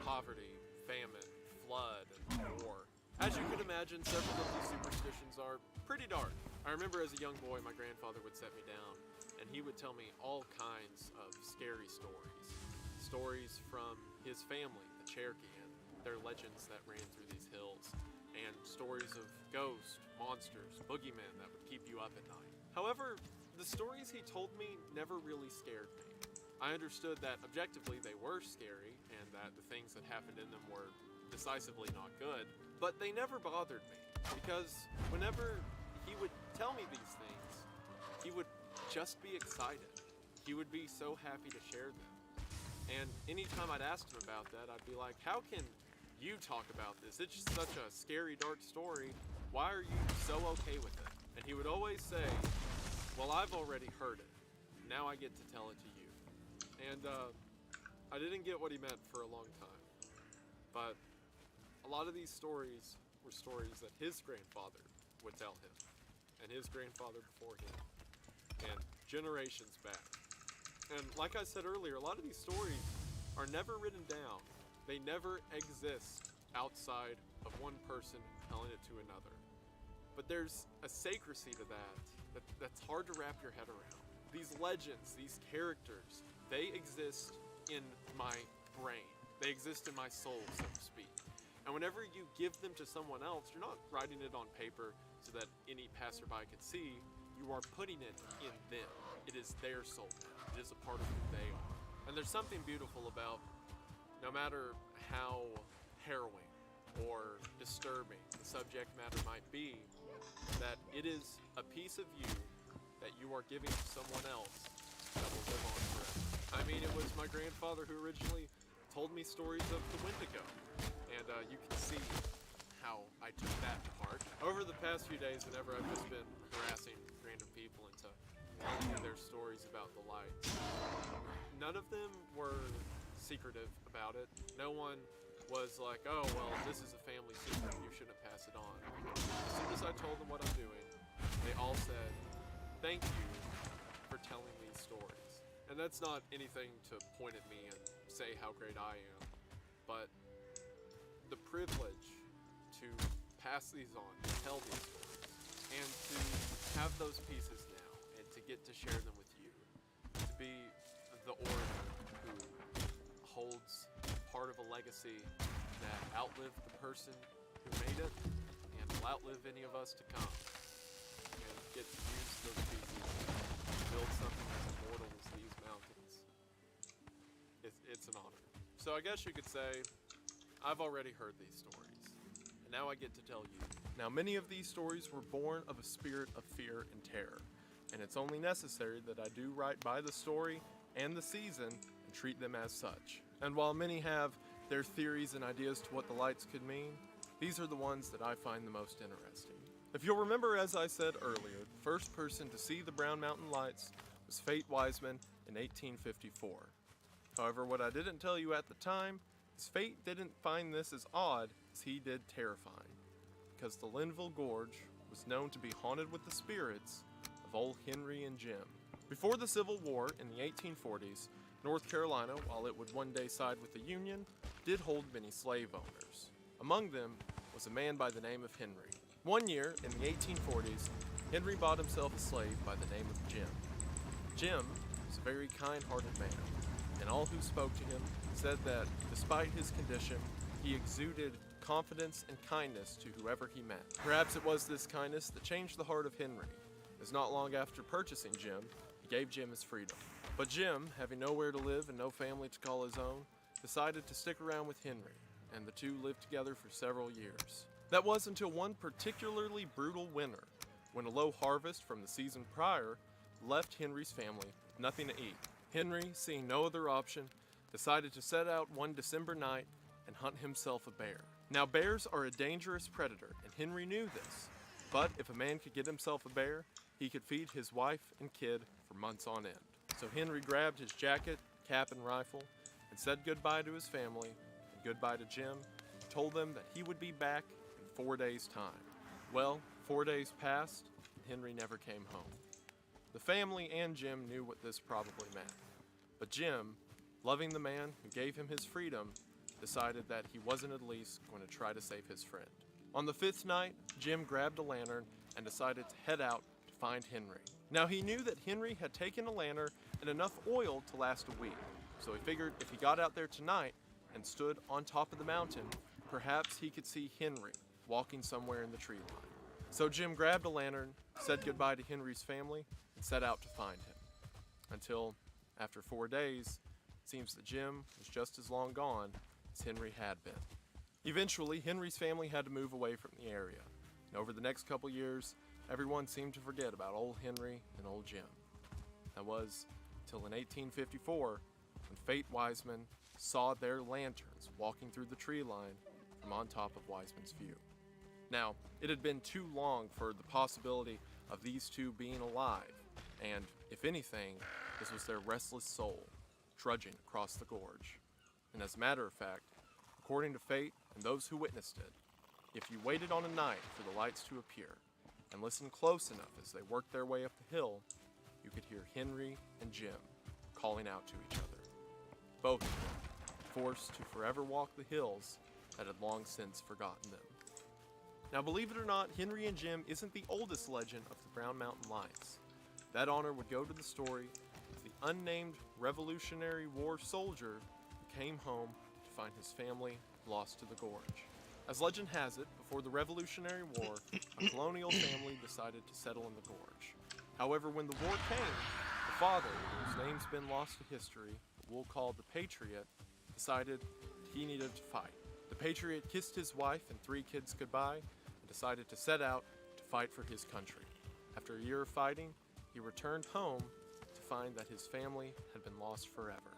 poverty, famine, flood, and war. As you can imagine, several of these superstitions are pretty dark. I remember as a young boy, my grandfather would set me down, and he would tell me all kinds of scary stories. Stories from his family, the Cherokee, and their legends that ran through these hills, and stories of ghosts, monsters, boogeymen that would keep you up at night. However, the stories he told me never really scared me. I understood that objectively they were scary, and that the things that happened in them were decisively not good, but they never bothered me, because whenever he would tell me these things, he would just be excited. He would be so happy to share them. And anytime I'd ask him about that, I'd be like, how can you talk about this? It's just such a scary, dark story. Why are you so okay with it? And he would always say, well, I've already heard it. Now I get to tell it to you. And I didn't get what he meant for a long time. But a lot of these stories were stories that his grandfather would tell him, and his grandfather before him, and generations back. And like I said earlier, a lot of these stories are never written down. They never exist outside of one person telling it to another. But there's a sacredcy to that's hard to wrap your head around. These legends, these characters, they exist in my brain. They exist in my soul, so to speak. And whenever you give them to someone else, you're not writing it on paper so that any passerby can see. You are putting it in them. It is their soul. It is a part of who they are. And there's something beautiful about, no matter how harrowing or disturbing the subject matter might be, that it is a piece of you that you are giving to someone else that will live on forever. I mean, it was my grandfather who originally told me stories of the Wendigo, and you can see how I took that to heart. Over the past few days, whenever I've just been harassing random people into telling me their stories about the lights, none of them were secretive about it. No one was like, oh, well, this is a family secret, you shouldn't pass it on. As soon as I told them what I'm doing, they all said, thank you for telling these stories. And that's not anything to point at me and say how great I am, but the privilege to pass these on, to tell these stories, and to have those pieces now, and to get to share them with you, to be the orator who holds part of a legacy that outlived the person who made it, and will outlive any of us to come, and get to use those pieces to build something as immortal as these mountains. it's an honor. So I guess you could say, I've already heard these stories, and now I get to tell you. Now, many of these stories were born of a spirit of fear and terror, and it's only necessary that I do right by the story and the season and treat them as such. And while many have their theories and ideas to what the lights could mean, these are the ones that I find the most interesting. If you'll remember, as I said earlier, the first person to see the Brown Mountain Lights was Fate Wiseman in 1854. However, what I didn't tell you at the time is Fate didn't find this as odd as he did terrifying, because the Linville Gorge was known to be haunted with the spirits of old Henry and Jim. Before the Civil War in the 1840s, North Carolina, while it would one day side with the Union, did hold many slave owners. Among them was a man by the name of Henry. One year, in the 1840s, Henry bought himself a slave by the name of Jim. Jim was a very kind-hearted man, and all who spoke to him said that, despite his condition, he exuded confidence and kindness to whoever he met. Perhaps it was this kindness that changed the heart of Henry, as not long after purchasing Jim, he gave Jim his freedom. But Jim, having nowhere to live and no family to call his own, decided to stick around with Henry, and the two lived together for several years. That was until one particularly brutal winter, when a low harvest from the season prior left Henry's family with nothing to eat. Henry, seeing no other option, decided to set out one December night and hunt himself a bear. Now, bears are a dangerous predator, and Henry knew this. But if a man could get himself a bear, he could feed his wife and kid for months on end. So Henry grabbed his jacket, cap, and rifle and said goodbye to his family and goodbye to Jim, and told them that he would be back in 4 days' time. Well, 4 days passed, and Henry never came home. The family and Jim knew what this probably meant. But Jim, loving the man who gave him his freedom, decided that he wasn't at least going to try to save his friend. On the 5th night, Jim grabbed a lantern and decided to head out to find Henry. Now, he knew that Henry had taken a lantern and enough oil to last a week, so he figured if he got out there tonight and stood on top of the mountain, perhaps he could see Henry walking somewhere in the tree line. So Jim grabbed a lantern, said goodbye to Henry's family, and set out to find him. Until, after 4 days, it seems that Jim was just as long gone as Henry had been. Eventually, Henry's family had to move away from the area, and over the next couple years, everyone seemed to forget about old Henry and old Jim. That was till in 1854, when Fate Wiseman saw their lanterns walking through the tree line from on top of Wiseman's view. Now, it had been too long for the possibility of these two being alive, and, if anything, this was their restless soul, trudging across the gorge. And as a matter of fact, according to Fate and those who witnessed it, if you waited on a night for the lights to appear, and listened close enough as they worked their way up the hill, you could hear Henry and Jim calling out to each other. Both of them, forced to forever walk the hills that had long since forgotten them. Now, believe it or not, Henry and Jim isn't the oldest legend of the Brown Mountain Lights. That honor would go to the story of the unnamed Revolutionary War soldier who came home to find his family lost to the gorge. As legend has it, before the Revolutionary War, a colonial family decided to settle in the gorge. However, when the war came, the father, whose name's been lost to history, but we'll call the Patriot, decided he needed to fight. The Patriot kissed his wife and 3 kids goodbye and decided to set out to fight for his country. After a year of fighting, he returned home to find that his family had been lost forever.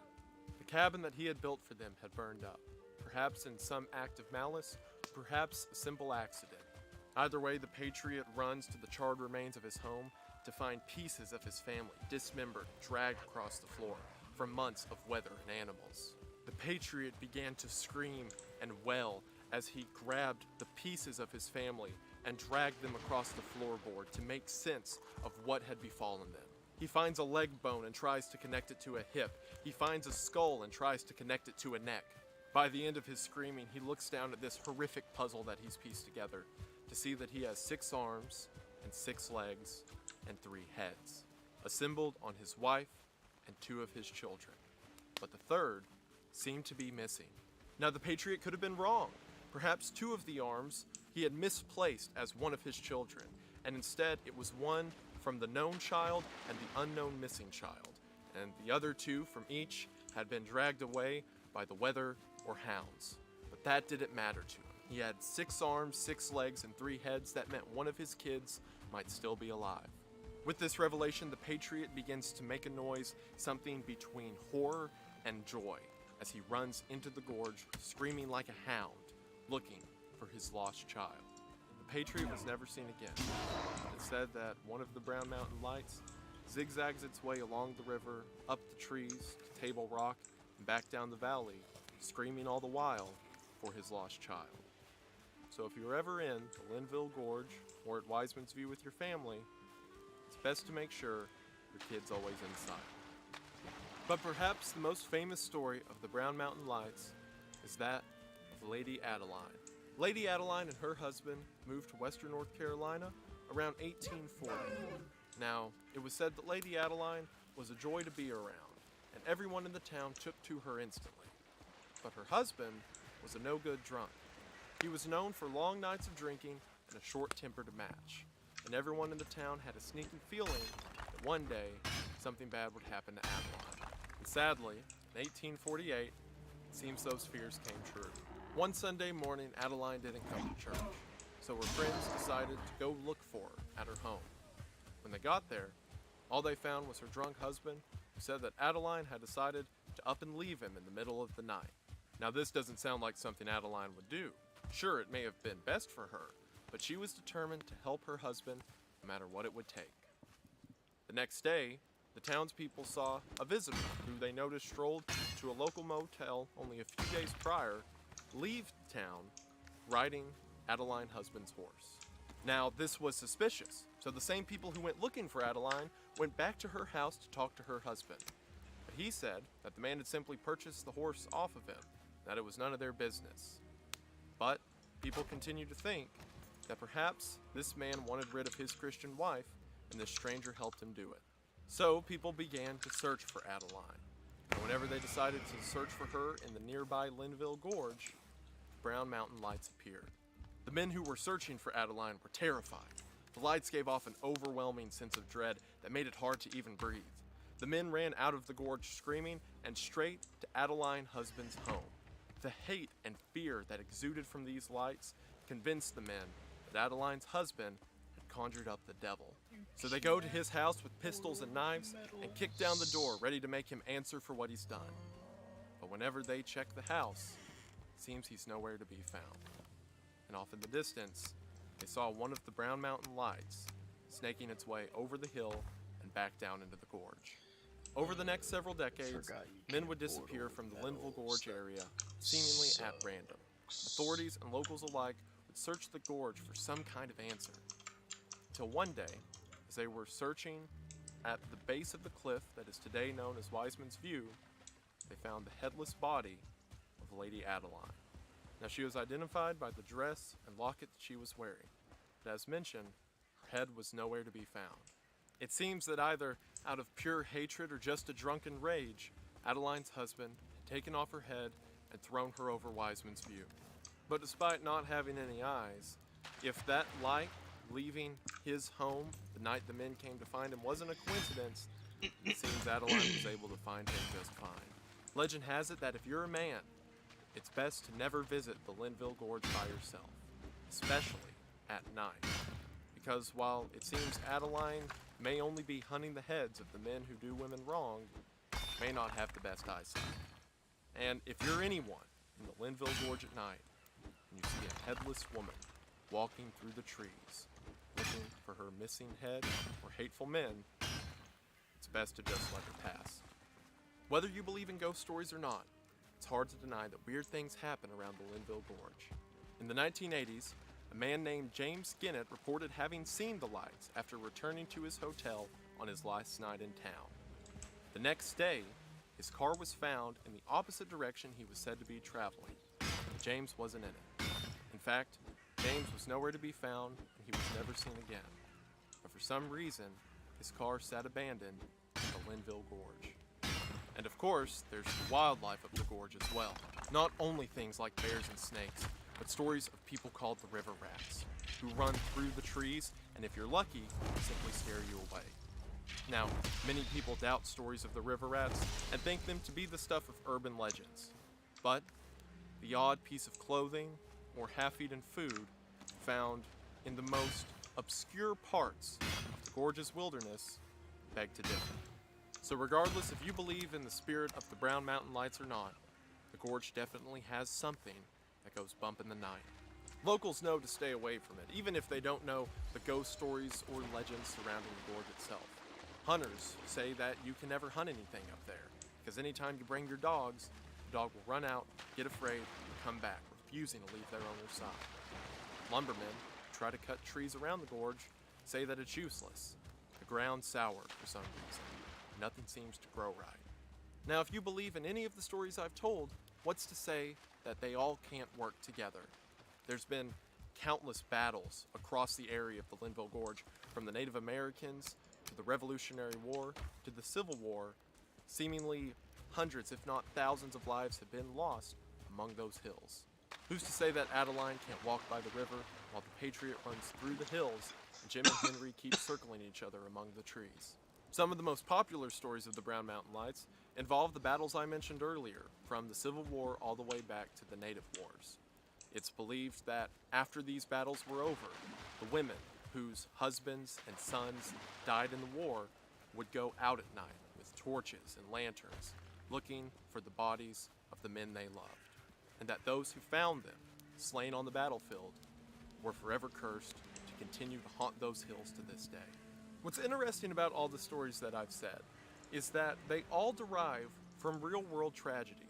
The cabin that he had built for them had burned up, perhaps in some act of malice, perhaps a simple accident. Either way, the Patriot runs to the charred remains of his home to find pieces of his family dismembered, dragged across the floor from months of weather and animals. The Patriot began to scream and wail as he grabbed the pieces of his family and dragged them across the floorboard to make sense of what had befallen them. He finds a leg bone and tries to connect it to a hip. He finds a skull and tries to connect it to a neck. By the end of his screaming, he looks down at this horrific puzzle that he's pieced together to see that he has 6 arms and 6 legs and 3 heads, assembled on his wife and 2 of his children. But the third seemed to be missing. Now, the Patriot could have been wrong. Perhaps 2 of the arms he had misplaced as one of his children, and instead it was one from the known child and the unknown missing child, and the other 2 from each had been dragged away by the weather or hounds. But that didn't matter to him. He had 6 arms, 6 legs, and 3 heads. That meant one of his kids might still be alive. With this revelation, the Patriot begins to make a noise, something between horror and joy, as he runs into the gorge, screaming like a hound, looking for his lost child. The Patriot was never seen again. It's said that one of the Brown Mountain Lights zigzags its way along the river, up the trees, to Table Rock, and back down the valley, screaming all the while for his lost child. So if you're ever in the Linville Gorge or at Wiseman's View with your family, it's best to make sure your kid's always inside. But perhaps the most famous story of the Brown Mountain Lights is that of Lady Adeline. Lady Adeline and her husband moved to western North Carolina around 1840. Now, it was said that Lady Adeline was a joy to be around, and everyone in the town took to her instantly. But her husband was a no-good drunk. He was known for long nights of drinking and a short temper to match, and everyone in the town had a sneaking feeling that one day something bad would happen to Adeline. And sadly, in 1848, it seems those fears came true. One Sunday morning, Adeline didn't come to church, so her friends decided to go look for her at her home. When they got there, all they found was her drunk husband, who said that Adeline had decided to up and leave him in the middle of the night. Now this doesn't sound like something Adeline would do. Sure, it may have been best for her, but she was determined to help her husband no matter what it would take. The next day, the townspeople saw a visitor who they noticed strolled to a local motel only a few days prior, leave town riding Adeline's husband's horse. Now, this was suspicious, so the same people who went looking for Adeline went back to her house to talk to her husband. But he said that the man had simply purchased the horse off of him, that it was none of their business. But people continued to think that perhaps this man wanted rid of his Christian wife, and this stranger helped him do it. So people began to search for Adeline, and whenever they decided to search for her in the nearby Linville Gorge, the Brown Mountain Lights appeared. The men who were searching for Adeline were terrified. The lights gave off an overwhelming sense of dread that made it hard to even breathe. The men ran out of the gorge screaming and straight to Adeline's husband's home. The hate and fear that exuded from these lights convinced the men that Adeline's husband had conjured up the devil. So they go to his house with pistols and knives and kick down the door, ready to make him answer for what he's done. But whenever they check the house, it seems he's nowhere to be found. And off in the distance, they saw one of the Brown Mountain Lights snaking its way over the hill and back down into the gorge. Over the next several decades, men would disappear from the Linville Gorge area, seemingly at random. Authorities and locals alike would search the gorge for some kind of answer. Until one day, as they were searching at the base of the cliff that is today known as Wiseman's View, they found the headless body of Lady Adeline. Now, she was identified by the dress and locket that she was wearing, but as mentioned, her head was nowhere to be found. It seems that either out of pure hatred or just a drunken rage, Adeline's husband had taken off her head and thrown her over Wiseman's View. But despite not having any eyes, if that light leaving his home the night the men came to find him wasn't a coincidence, it seems Adeline was able to find him just fine. Legend has it that if you're a man, it's best to never visit the Linville Gorge by yourself, especially at night, because while it seems Adeline may only be hunting the heads of the men who do women wrong, may not have the best eyesight. And if you're anyone in the Linville Gorge at night, and you see a headless woman walking through the trees, looking for her missing head or hateful men, it's best to just let her pass. Whether you believe in ghost stories or not, it's hard to deny that weird things happen around the Linville Gorge. In the 1980s, a man named James Ginnett reported having seen the lights after returning to his hotel on his last night in town. The next day, his car was found in the opposite direction he was said to be traveling. James wasn't in it. In fact, James was nowhere to be found and he was never seen again. But for some reason, his car sat abandoned in the Linville Gorge. And of course, there's the wildlife of the gorge as well. Not only things like bears and snakes, but stories of people called the river rats, who run through the trees and if you're lucky, simply scare you away. Now, many people doubt stories of the river rats and think them to be the stuff of urban legends. But the odd piece of clothing or half-eaten food found in the most obscure parts of the gorgeous wilderness beg to differ. So regardless if you believe in the spirit of the Brown Mountain Lights or not, the gorge definitely has something that goes bump in the night. Locals know to stay away from it, even if they don't know the ghost stories or legends surrounding the gorge itself. Hunters say that you can never hunt anything up there, because anytime you bring your dogs, the dog will run out, get afraid, and come back, refusing to leave their owner's side. Lumbermen who try to cut trees around the gorge say that it's useless. The ground's sour for some reason. Nothing seems to grow right. Now, if you believe in any of the stories I've told, what's to say that they all can't work together? There's been countless battles across the area of the Linville Gorge, from the Native Americans to the Revolutionary War to the Civil War. Seemingly hundreds, if not thousands of lives have been lost among those hills. Who's to say that Adeline can't walk by the river while the Patriot runs through the hills and Jim and Henry keep circling each other among the trees? Some of the most popular stories of the Brown Mountain Lights involve the battles I mentioned earlier, from the Civil War all the way back to the Native Wars. It's believed that after these battles were over, the women whose husbands and sons died in the war would go out at night with torches and lanterns, looking for the bodies of the men they loved, and that those who found them, slain on the battlefield, were forever cursed to continue to haunt those hills to this day. What's interesting about all the stories that I've said is that they all derive from real-world tragedies.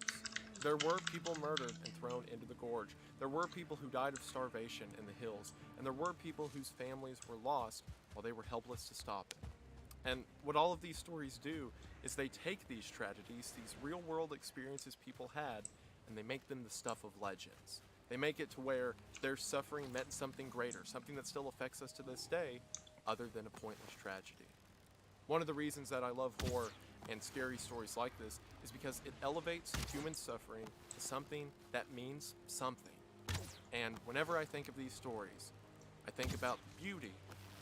There were people murdered and thrown into the gorge. There were people who died of starvation in the hills, and there were people whose families were lost while they were helpless to stop it. And what all of these stories do is they take these tragedies, these real-world experiences people had, and they make them the stuff of legends. They make it to where their suffering meant something greater, something that still affects us to this day, other than a pointless tragedy. One of the reasons that I love horror and scary stories like this is because it elevates human suffering to something that means something. And whenever I think of these stories, I think about the beauty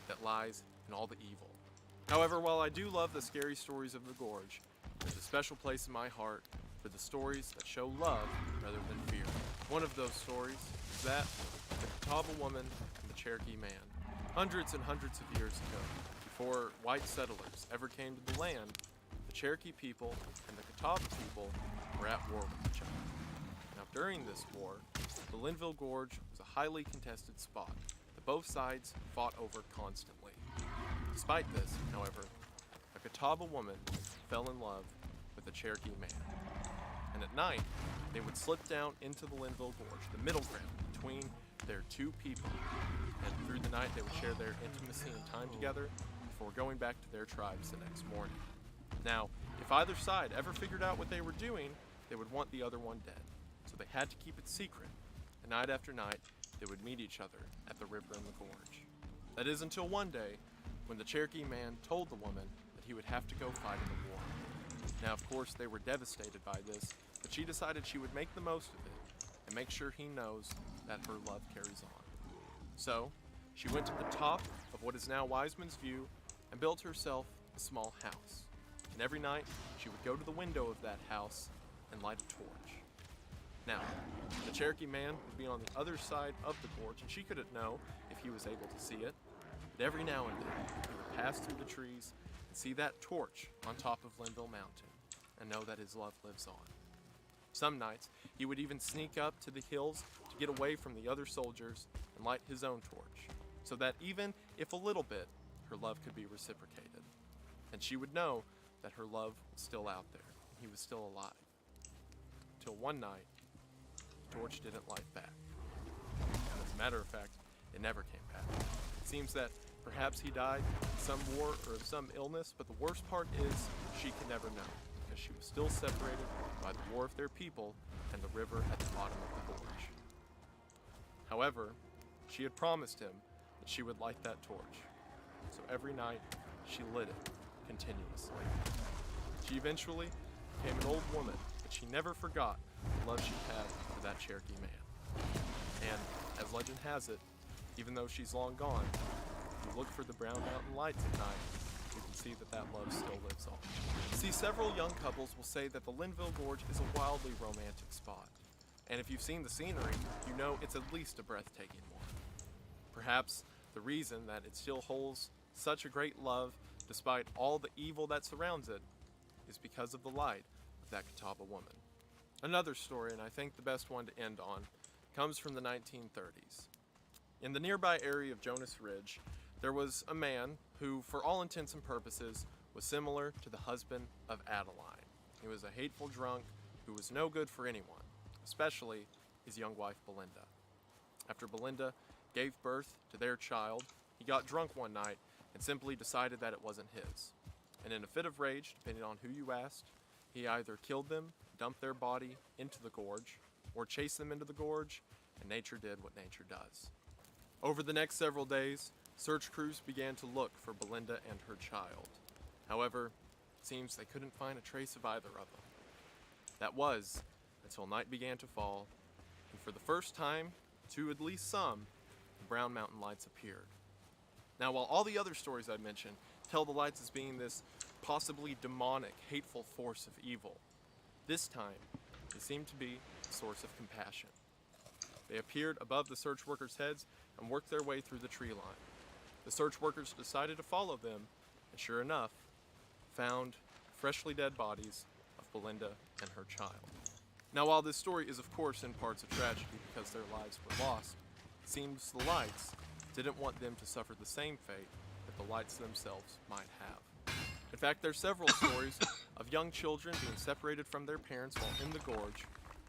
that lies in all the evil. However, while I do love the scary stories of the gorge, there's a special place in my heart for the stories that show love rather than fear. One of those stories is that of the Catawba woman and the Cherokee man. Hundreds and hundreds of years ago, before white settlers ever came to the land, the Cherokee people and the Catawba people were at war with each other. Now, during this war, the Linville Gorge was a highly contested spot that both sides fought over constantly. Despite this, however, a Catawba woman fell in love with a Cherokee man. And at night, they would slip down into the Linville Gorge, the middle ground between their two people. And through the night, they would share their intimacy and time together before going back to their tribes the next morning. Now, if either side ever figured out what they were doing, they would want the other one dead. So they had to keep it secret. And night after night, they would meet each other at the river in the gorge. That is until one day, when the Cherokee man told the woman that he would have to go fight in the war. Now, of course, they were devastated by this, but she decided she would make the most of it and make sure he knows that her love carries on. So, she went to the top of what is now Wiseman's View and built herself a small house. And every night, she would go to the window of that house and light a torch. Now, the Cherokee man would be on the other side of the gorge, and she couldn't know if he was able to see it. But every now and then, he would pass through the trees and see that torch on top of Linville Mountain and know that his love lives on. Some nights, he would even sneak up to the hills to get away from the other soldiers and light his own torch, so that even if a little bit, her love could be reciprocated. And she would know that her love was still out there, and he was still alive. Till one night, the torch didn't light back. And as a matter of fact, it never came back. It seems that perhaps he died in some war or of some illness, but the worst part is she could never know, because she was still separated by the war of their people and the river at the bottom of the gorge. However, she had promised him that she would light that torch, so every night she lit it continuously. She eventually became an old woman, but she never forgot the love she had for that Cherokee man. And as legend has it, even though she's long gone, if you look for the Brown Mountain Lights at night, you can can see that that love still lives on. See, several young couples will say that the Linville Gorge is a wildly romantic spot. And if you've seen the scenery, you know it's at least a breathtaking one. Perhaps the reason that it still holds such a great love, despite all the evil that surrounds it, is because of the light of that Catawba woman. Another story, and I think the best one to end on, comes from the 1930s. In the nearby area of Jonas Ridge, there was a man who, for all intents and purposes, was similar to the husband of Adeline. He was a hateful drunk who was no good for anyone, especially his young wife Belinda. After Belinda gave birth to their child, he got drunk one night and simply decided that it wasn't his. And in a fit of rage, depending on who you asked, he either killed them, dumped their body into the gorge, or chased them into the gorge, and nature did what nature does. Over the next several days, search crews began to look for Belinda and her child. However, it seems they couldn't find a trace of either of them. That was until night began to fall, and for the first time, to at least some, the Brown Mountain Lights appeared. Now, while all the other stories I mentioned tell the lights as being this possibly demonic, hateful force of evil, this time, they seemed to be a source of compassion. They appeared above the search workers' heads and worked their way through the tree line. The search workers decided to follow them, and sure enough, found freshly dead bodies of Belinda and her child. Now, while this story is of course in parts a tragedy because their lives were lost, it seems the lights didn't want them to suffer the same fate that the lights themselves might have. In fact, there are several stories of young children being separated from their parents while in the gorge,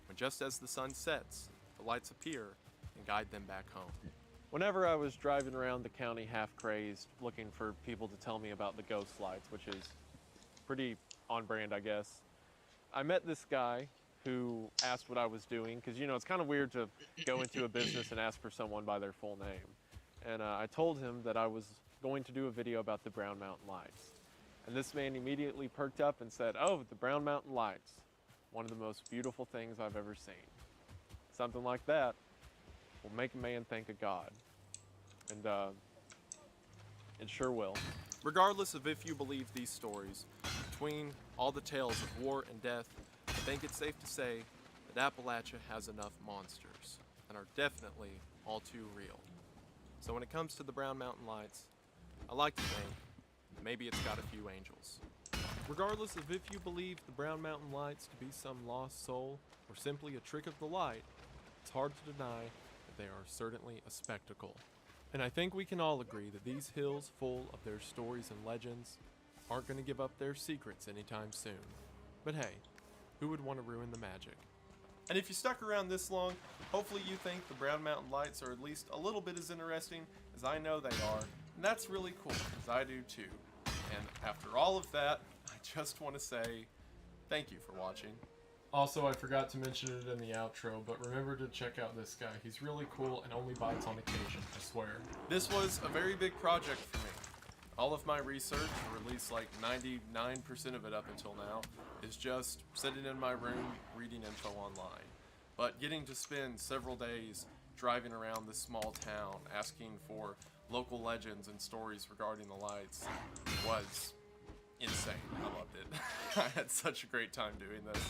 when just as the sun sets, the lights appear and guide them back home. Whenever I was driving around the county half-crazed, looking for people to tell me about the ghost lights, which is pretty on brand, I guess, I met this guy who asked what I was doing, because, you know, it's kind of weird to go into a business and ask for someone by their full name. And I told him that I was going to do a video about the Brown Mountain Lights. And this man immediately perked up and said, "Oh, the Brown Mountain Lights, one of the most beautiful things I've ever seen." Something like that will make a man think of God. And it sure will. Regardless of if you believe these stories, between all the tales of war and death, I think it's safe to say that Appalachia has enough monsters, and are definitely all too real. So when it comes to the Brown Mountain Lights, I like to think maybe it's got a few angels. Regardless of if you believe the Brown Mountain Lights to be some lost soul, or simply a trick of the light, it's hard to deny that they are certainly a spectacle. And I think we can all agree that these hills full of their stories and legends aren't going to give up their secrets anytime soon. But hey, who would want to ruin the magic? And if you stuck around this long, hopefully you think the Brown Mountain Lights are at least a little bit as interesting as I know they are. And that's really cool, because I do too. And after all of that, I just want to say thank you for watching. Also, I forgot to mention it in the outro, but remember to check out this guy. He's really cool and only bites on occasion, I swear. This was a very big project for me. All of my research, or at least like 99% of it up until now, is just sitting in my room reading info online. But getting to spend several days driving around this small town asking for local legends and stories regarding the lights was insane. I loved it. I had such a great time doing this.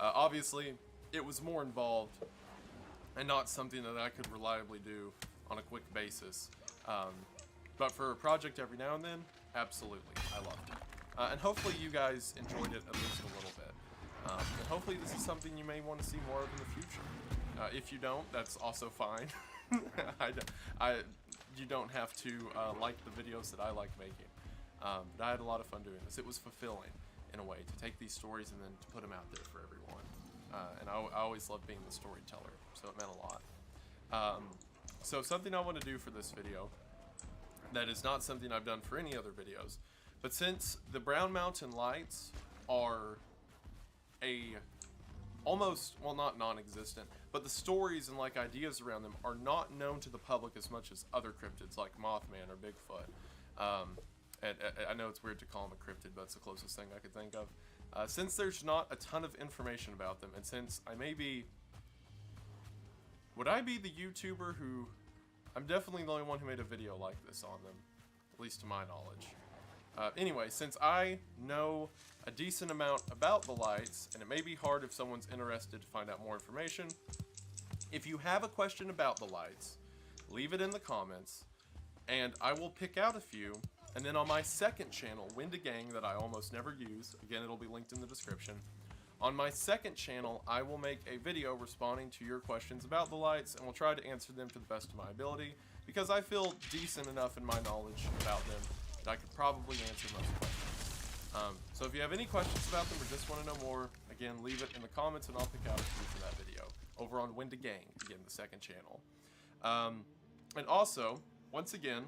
Obviously, it was more involved and not something that I could reliably do on a quick basis. But for a project every now and then, absolutely, I loved it. And hopefully you guys enjoyed it at least a little bit. And hopefully this is something you may want to see more of in the future. If you don't, that's also fine. You don't have to like the videos that I like making. But I had a lot of fun doing this. It was fulfilling, in a way, to take these stories and then to put them out there for everyone. And I always loved being the storyteller, so it meant a lot. So something I want to do for this video, that is not something I've done for any other videos, but since the Brown Mountain Lights are almost, well, not non-existent, but the stories and like ideas around them are not known to the public as much as other cryptids like Mothman or Bigfoot. And I know it's weird to call them a cryptid, but it's the closest thing I could think of. Since there's not a ton of information about them, and since I may be, would I be the YouTuber who, I'm definitely the only one who made a video like this on them, at least to my knowledge. Anyway, since I know a decent amount about the lights, and it may be hard if someone's interested to find out more information, if you have a question about the lights, leave it in the comments, and I will pick out a few, and then on my second channel, Wind a Gang, that I almost never use, again, it'll be linked in the description, on my second channel, I will make a video responding to your questions about the lights, and we'll try to answer them to the best of my ability, because I feel decent enough in my knowledge about them that I could probably answer most questions. So if you have any questions about them or just want to know more, again, leave it in the comments and I'll pick out a few for that video over on Wind a Gang, again, the second channel. And also, once again,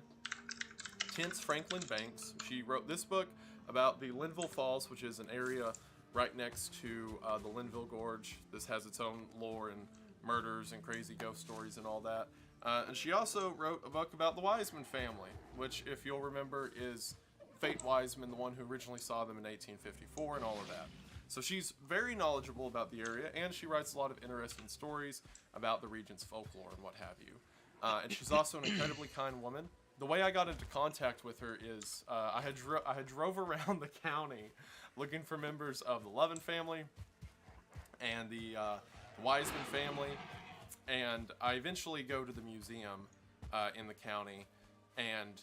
Tense Franklin Banks, she wrote this book about the Linville Falls, which is an area right next to the Linville Gorge. This has its own lore and murders and crazy ghost stories and all that. And she also wrote a book about the Wiseman family, which, if you'll remember, is Fate Wiseman, the one who originally saw them in 1854 and all of that. So she's very knowledgeable about the area, and she writes a lot of interesting stories about the region's folklore and what have you. And she's also an incredibly kind woman. The way I got into contact with her is I had drove around the county looking for members of the Levin family and the Wiseman family, and I eventually go to the museum in the county, and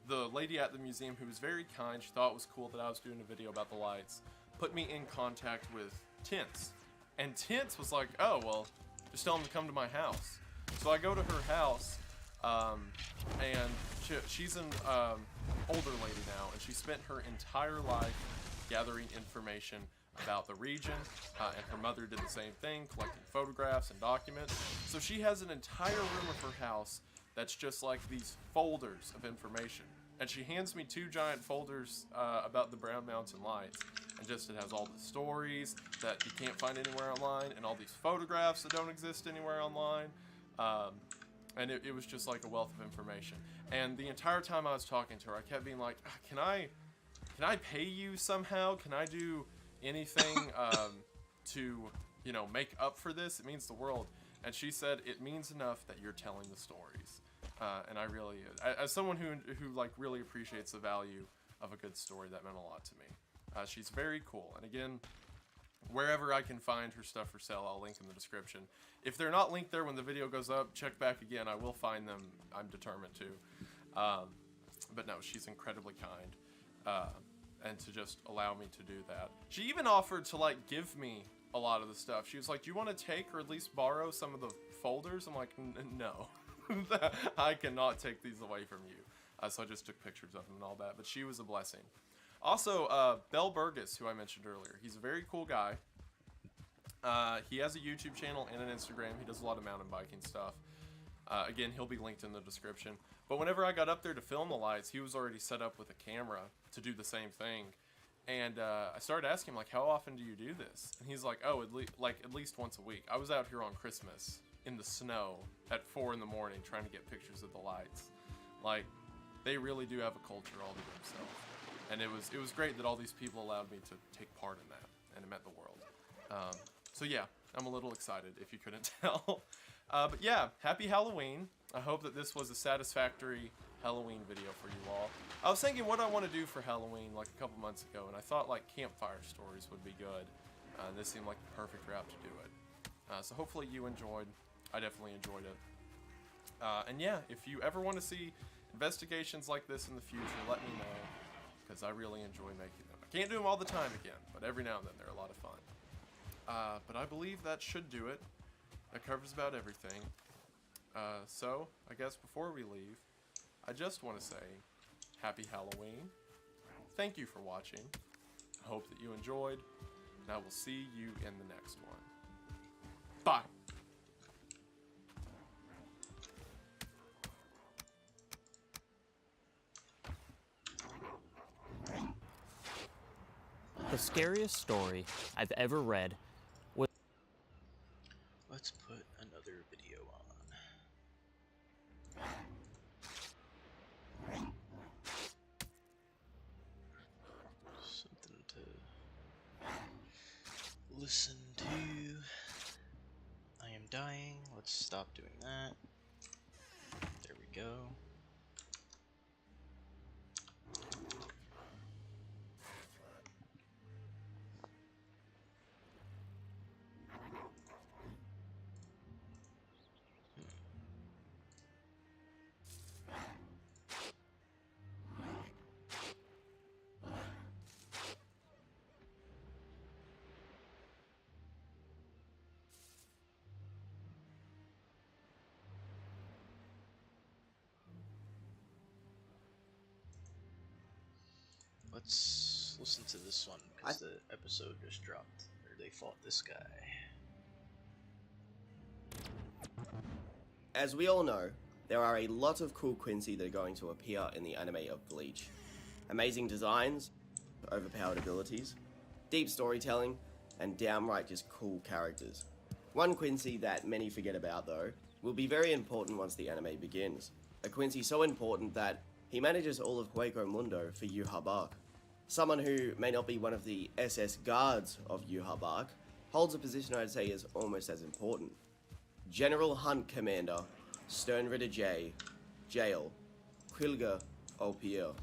the lady at the museum, who was very kind, she thought it was cool that I was doing a video about the lights, put me in contact with Tense. And Tense was like, oh, well, just tell him to come to my house. So I go to her house, and she's an older lady now, and she spent her entire life gathering information about the region, and her mother did the same thing, collecting photographs and documents. So she has an entire room of her house that's just like these folders of information. And she hands me 2 giant folders about the Brown Mountain Lights. And just it has all the stories that you can't find anywhere online, and all these photographs that don't exist anywhere online. And it was just like a wealth of information. And the entire time I was talking to her, I kept being like, can I pay you somehow? Can I do anything to, you know, make up for this? It means the world. And she said, it means enough that you're telling the stories. And I really, as someone who like really appreciates the value of a good story, that meant a lot to me. She's very cool. And again, wherever I can find her stuff for sale, I'll link in the description. If they're not linked there when the video goes up, check back again. I will find them. I'm determined to. But no, she's incredibly kind. And to just allow me to do that. She even offered to like give me a lot of the stuff. She was like, do you want to take or at least borrow some of the folders? I'm like, no. I cannot take these away from you. So I just took pictures of them and all that. But she was a blessing. Also, Bell Burgess, who I mentioned earlier. He's a very cool guy. He has a YouTube channel and an Instagram. He does a lot of mountain biking stuff. Again, he'll be linked in the description. But whenever I got up there to film the lights, he was already set up with a camera to do the same thing. And I started asking him, like, how often do you do this? And he's like, oh, at least once a week. I was out here on Christmas in the snow at 4 in the morning trying to get pictures of the lights. Like, they really do have a culture all to themselves. And it was great that all these people allowed me to take part in that, and it meant the world. So yeah, I'm a little excited if you couldn't tell. But yeah, happy Halloween. I hope that this was a satisfactory Halloween video for you all. I was thinking what I want to do for Halloween like a couple months ago, and I thought like campfire stories would be good. This seemed like the perfect route to do it. So hopefully you enjoyed. I definitely enjoyed it. And yeah, if you ever want to see investigations like this in the future, let me know, because I really enjoy making them. I can't do them all the time again, but every now and then they're a lot of fun. But I believe that should do it. That covers about everything. So, I guess before we leave, I just want to say, happy Halloween. Thank you for watching. I hope that you enjoyed, and I will see you in the next one. Bye! The scariest story I've ever read was... Let's put another video on. Something to listen to. I am dying. Let's stop doing that. There we go. Let's listen to this one, because the episode just dropped, where they fought this guy. As we all know, there are a lot of cool Quincy that are going to appear in the anime of Bleach. Amazing designs, overpowered abilities, deep storytelling, and downright just cool characters. One Quincy that many forget about, though, will be very important once the anime begins. A Quincy so important that he manages all of Hueco Mundo for Yuha Bark. Someone who may not be one of the SS guards of Yuha Bark holds a position I'd say is almost as important. General Hunt Commander, Sternritter J, Jail, Quilga Opier.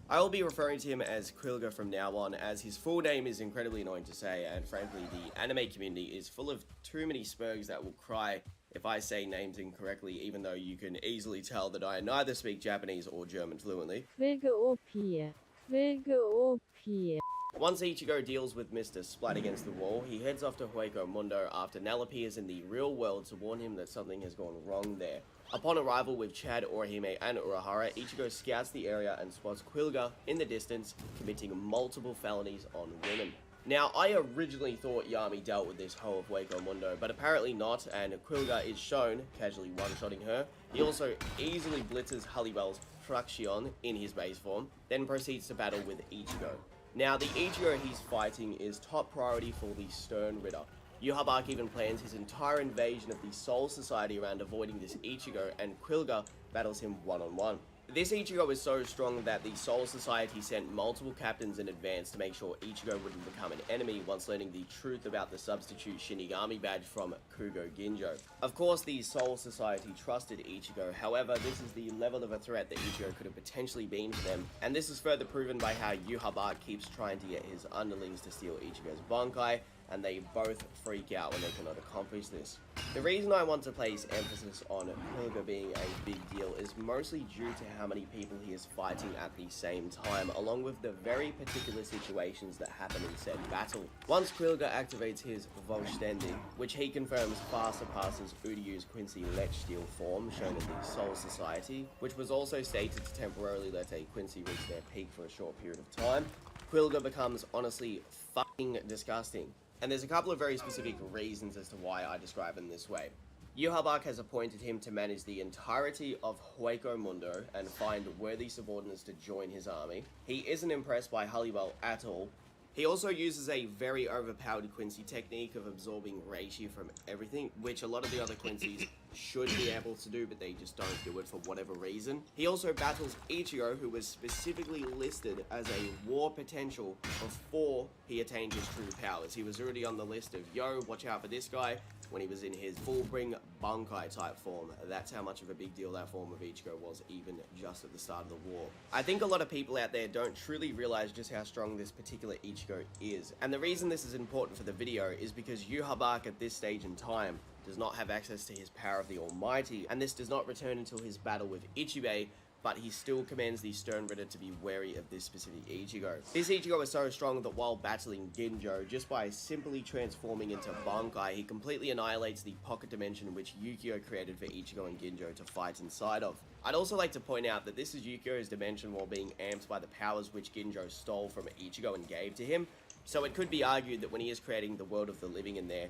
I will be referring to him as Quilga from now on, as his full name is incredibly annoying to say, and frankly the anime community is full of too many spurgs that will cry if I say names incorrectly, even though you can easily tell that I neither speak Japanese or German fluently. Quilga Opier. Quilga Opier. Once Ichigo deals with Mr. Splat against the wall, he heads off to Hueco Mundo after Nell appears in the real world to warn him that something has gone wrong there. Upon arrival with Chad, Orihime, and Urahara, Ichigo scouts the area and spots Quilga in the distance, committing multiple felonies on women. Now, I originally thought Yami dealt with this hoe of Hueco Mundo, but apparently not, and Quilga is shown casually one-shotting her. He also easily blitzes Halliwell's Fraction in his base form, then proceeds to battle with Ichigo. Now, the Ichigo he's fighting is top priority for the Stern Ritter. Yuha Bark even plans his entire invasion of the Soul Society around avoiding this Ichigo, and Quilga battles him one-on-one. This Ichigo is so strong that the Soul Society sent multiple captains in advance to make sure Ichigo wouldn't become an enemy once learning the truth about the substitute Shinigami badge from Kugo Ginjo. Of course, the Soul Society trusted Ichigo, however, this is the level of a threat that Ichigo could have potentially been to them, and this is further proven by how Yuha Bark keeps trying to get his underlings to steal Ichigo's Bankai, and they both freak out when they cannot accomplish this. The reason I want to place emphasis on Quilga being a big deal is mostly due to how many people he is fighting at the same time, along with the very particular situations that happen in said battle. Once Quilga activates his Vollständig, which he confirms far surpasses Uryu's Quincy Lechsteel form, shown in the Soul Society, which was also stated to temporarily let a Quincy reach their peak for a short period of time, Quilga becomes honestly fucking disgusting. And there's a couple of very specific reasons as to why I describe him this way. Yuha Bark has appointed him to manage the entirety of Hueco Mundo and find worthy subordinates to join his army. He isn't impressed by Halliwell at all. He also uses a very overpowered Quincy technique of absorbing Reishi from everything, which a lot of the other Quincy's should be able to do, but they just don't do it for whatever reason. He also battles Ichigo, who was specifically listed as a war potential before he attained his true powers. He was already on the list of, yo, watch out for this guy, when he was in his full-bring Bankai type form. That's how much of a big deal that form of Ichigo was even just at the start of the war. I think a lot of people out there don't truly realize just how strong this particular Ichigo is. And the reason this is important for the video is because Yuha Bark at this stage in time does not have access to his power of the Almighty, and this does not return until his battle with Ichibei, but he still commands the Stern Ritter to be wary of this specific Ichigo. This Ichigo is so strong that while battling Ginjo, just by simply transforming into Bankai, he completely annihilates the pocket dimension which Yukio created for Ichigo and Ginjo to fight inside of. I'd also like to point out that this is Yukio's dimension while being amped by the powers which Ginjo stole from Ichigo and gave to him, so it could be argued that when he is creating the world of the living in there,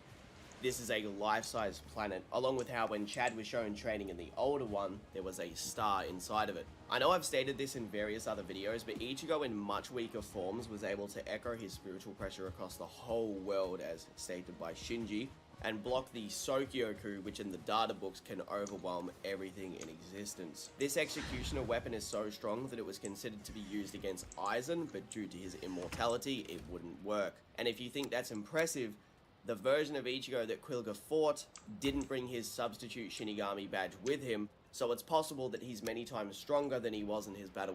this is a life-size planet, along with how when Chad was shown training in the older one, there was a star inside of it. I know I've stated this in various other videos, but Ichigo in much weaker forms was able to echo his spiritual pressure across the whole world as stated by Shinji, and block the Sokyoku, which in the data books can overwhelm everything in existence. This executioner weapon is so strong that it was considered to be used against Aizen, but due to his immortality, it wouldn't work. And if you think that's impressive, the version of Ichigo that Quilga fought didn't bring his substitute Shinigami badge with him, so it's possible that he's many times stronger than he was in his battle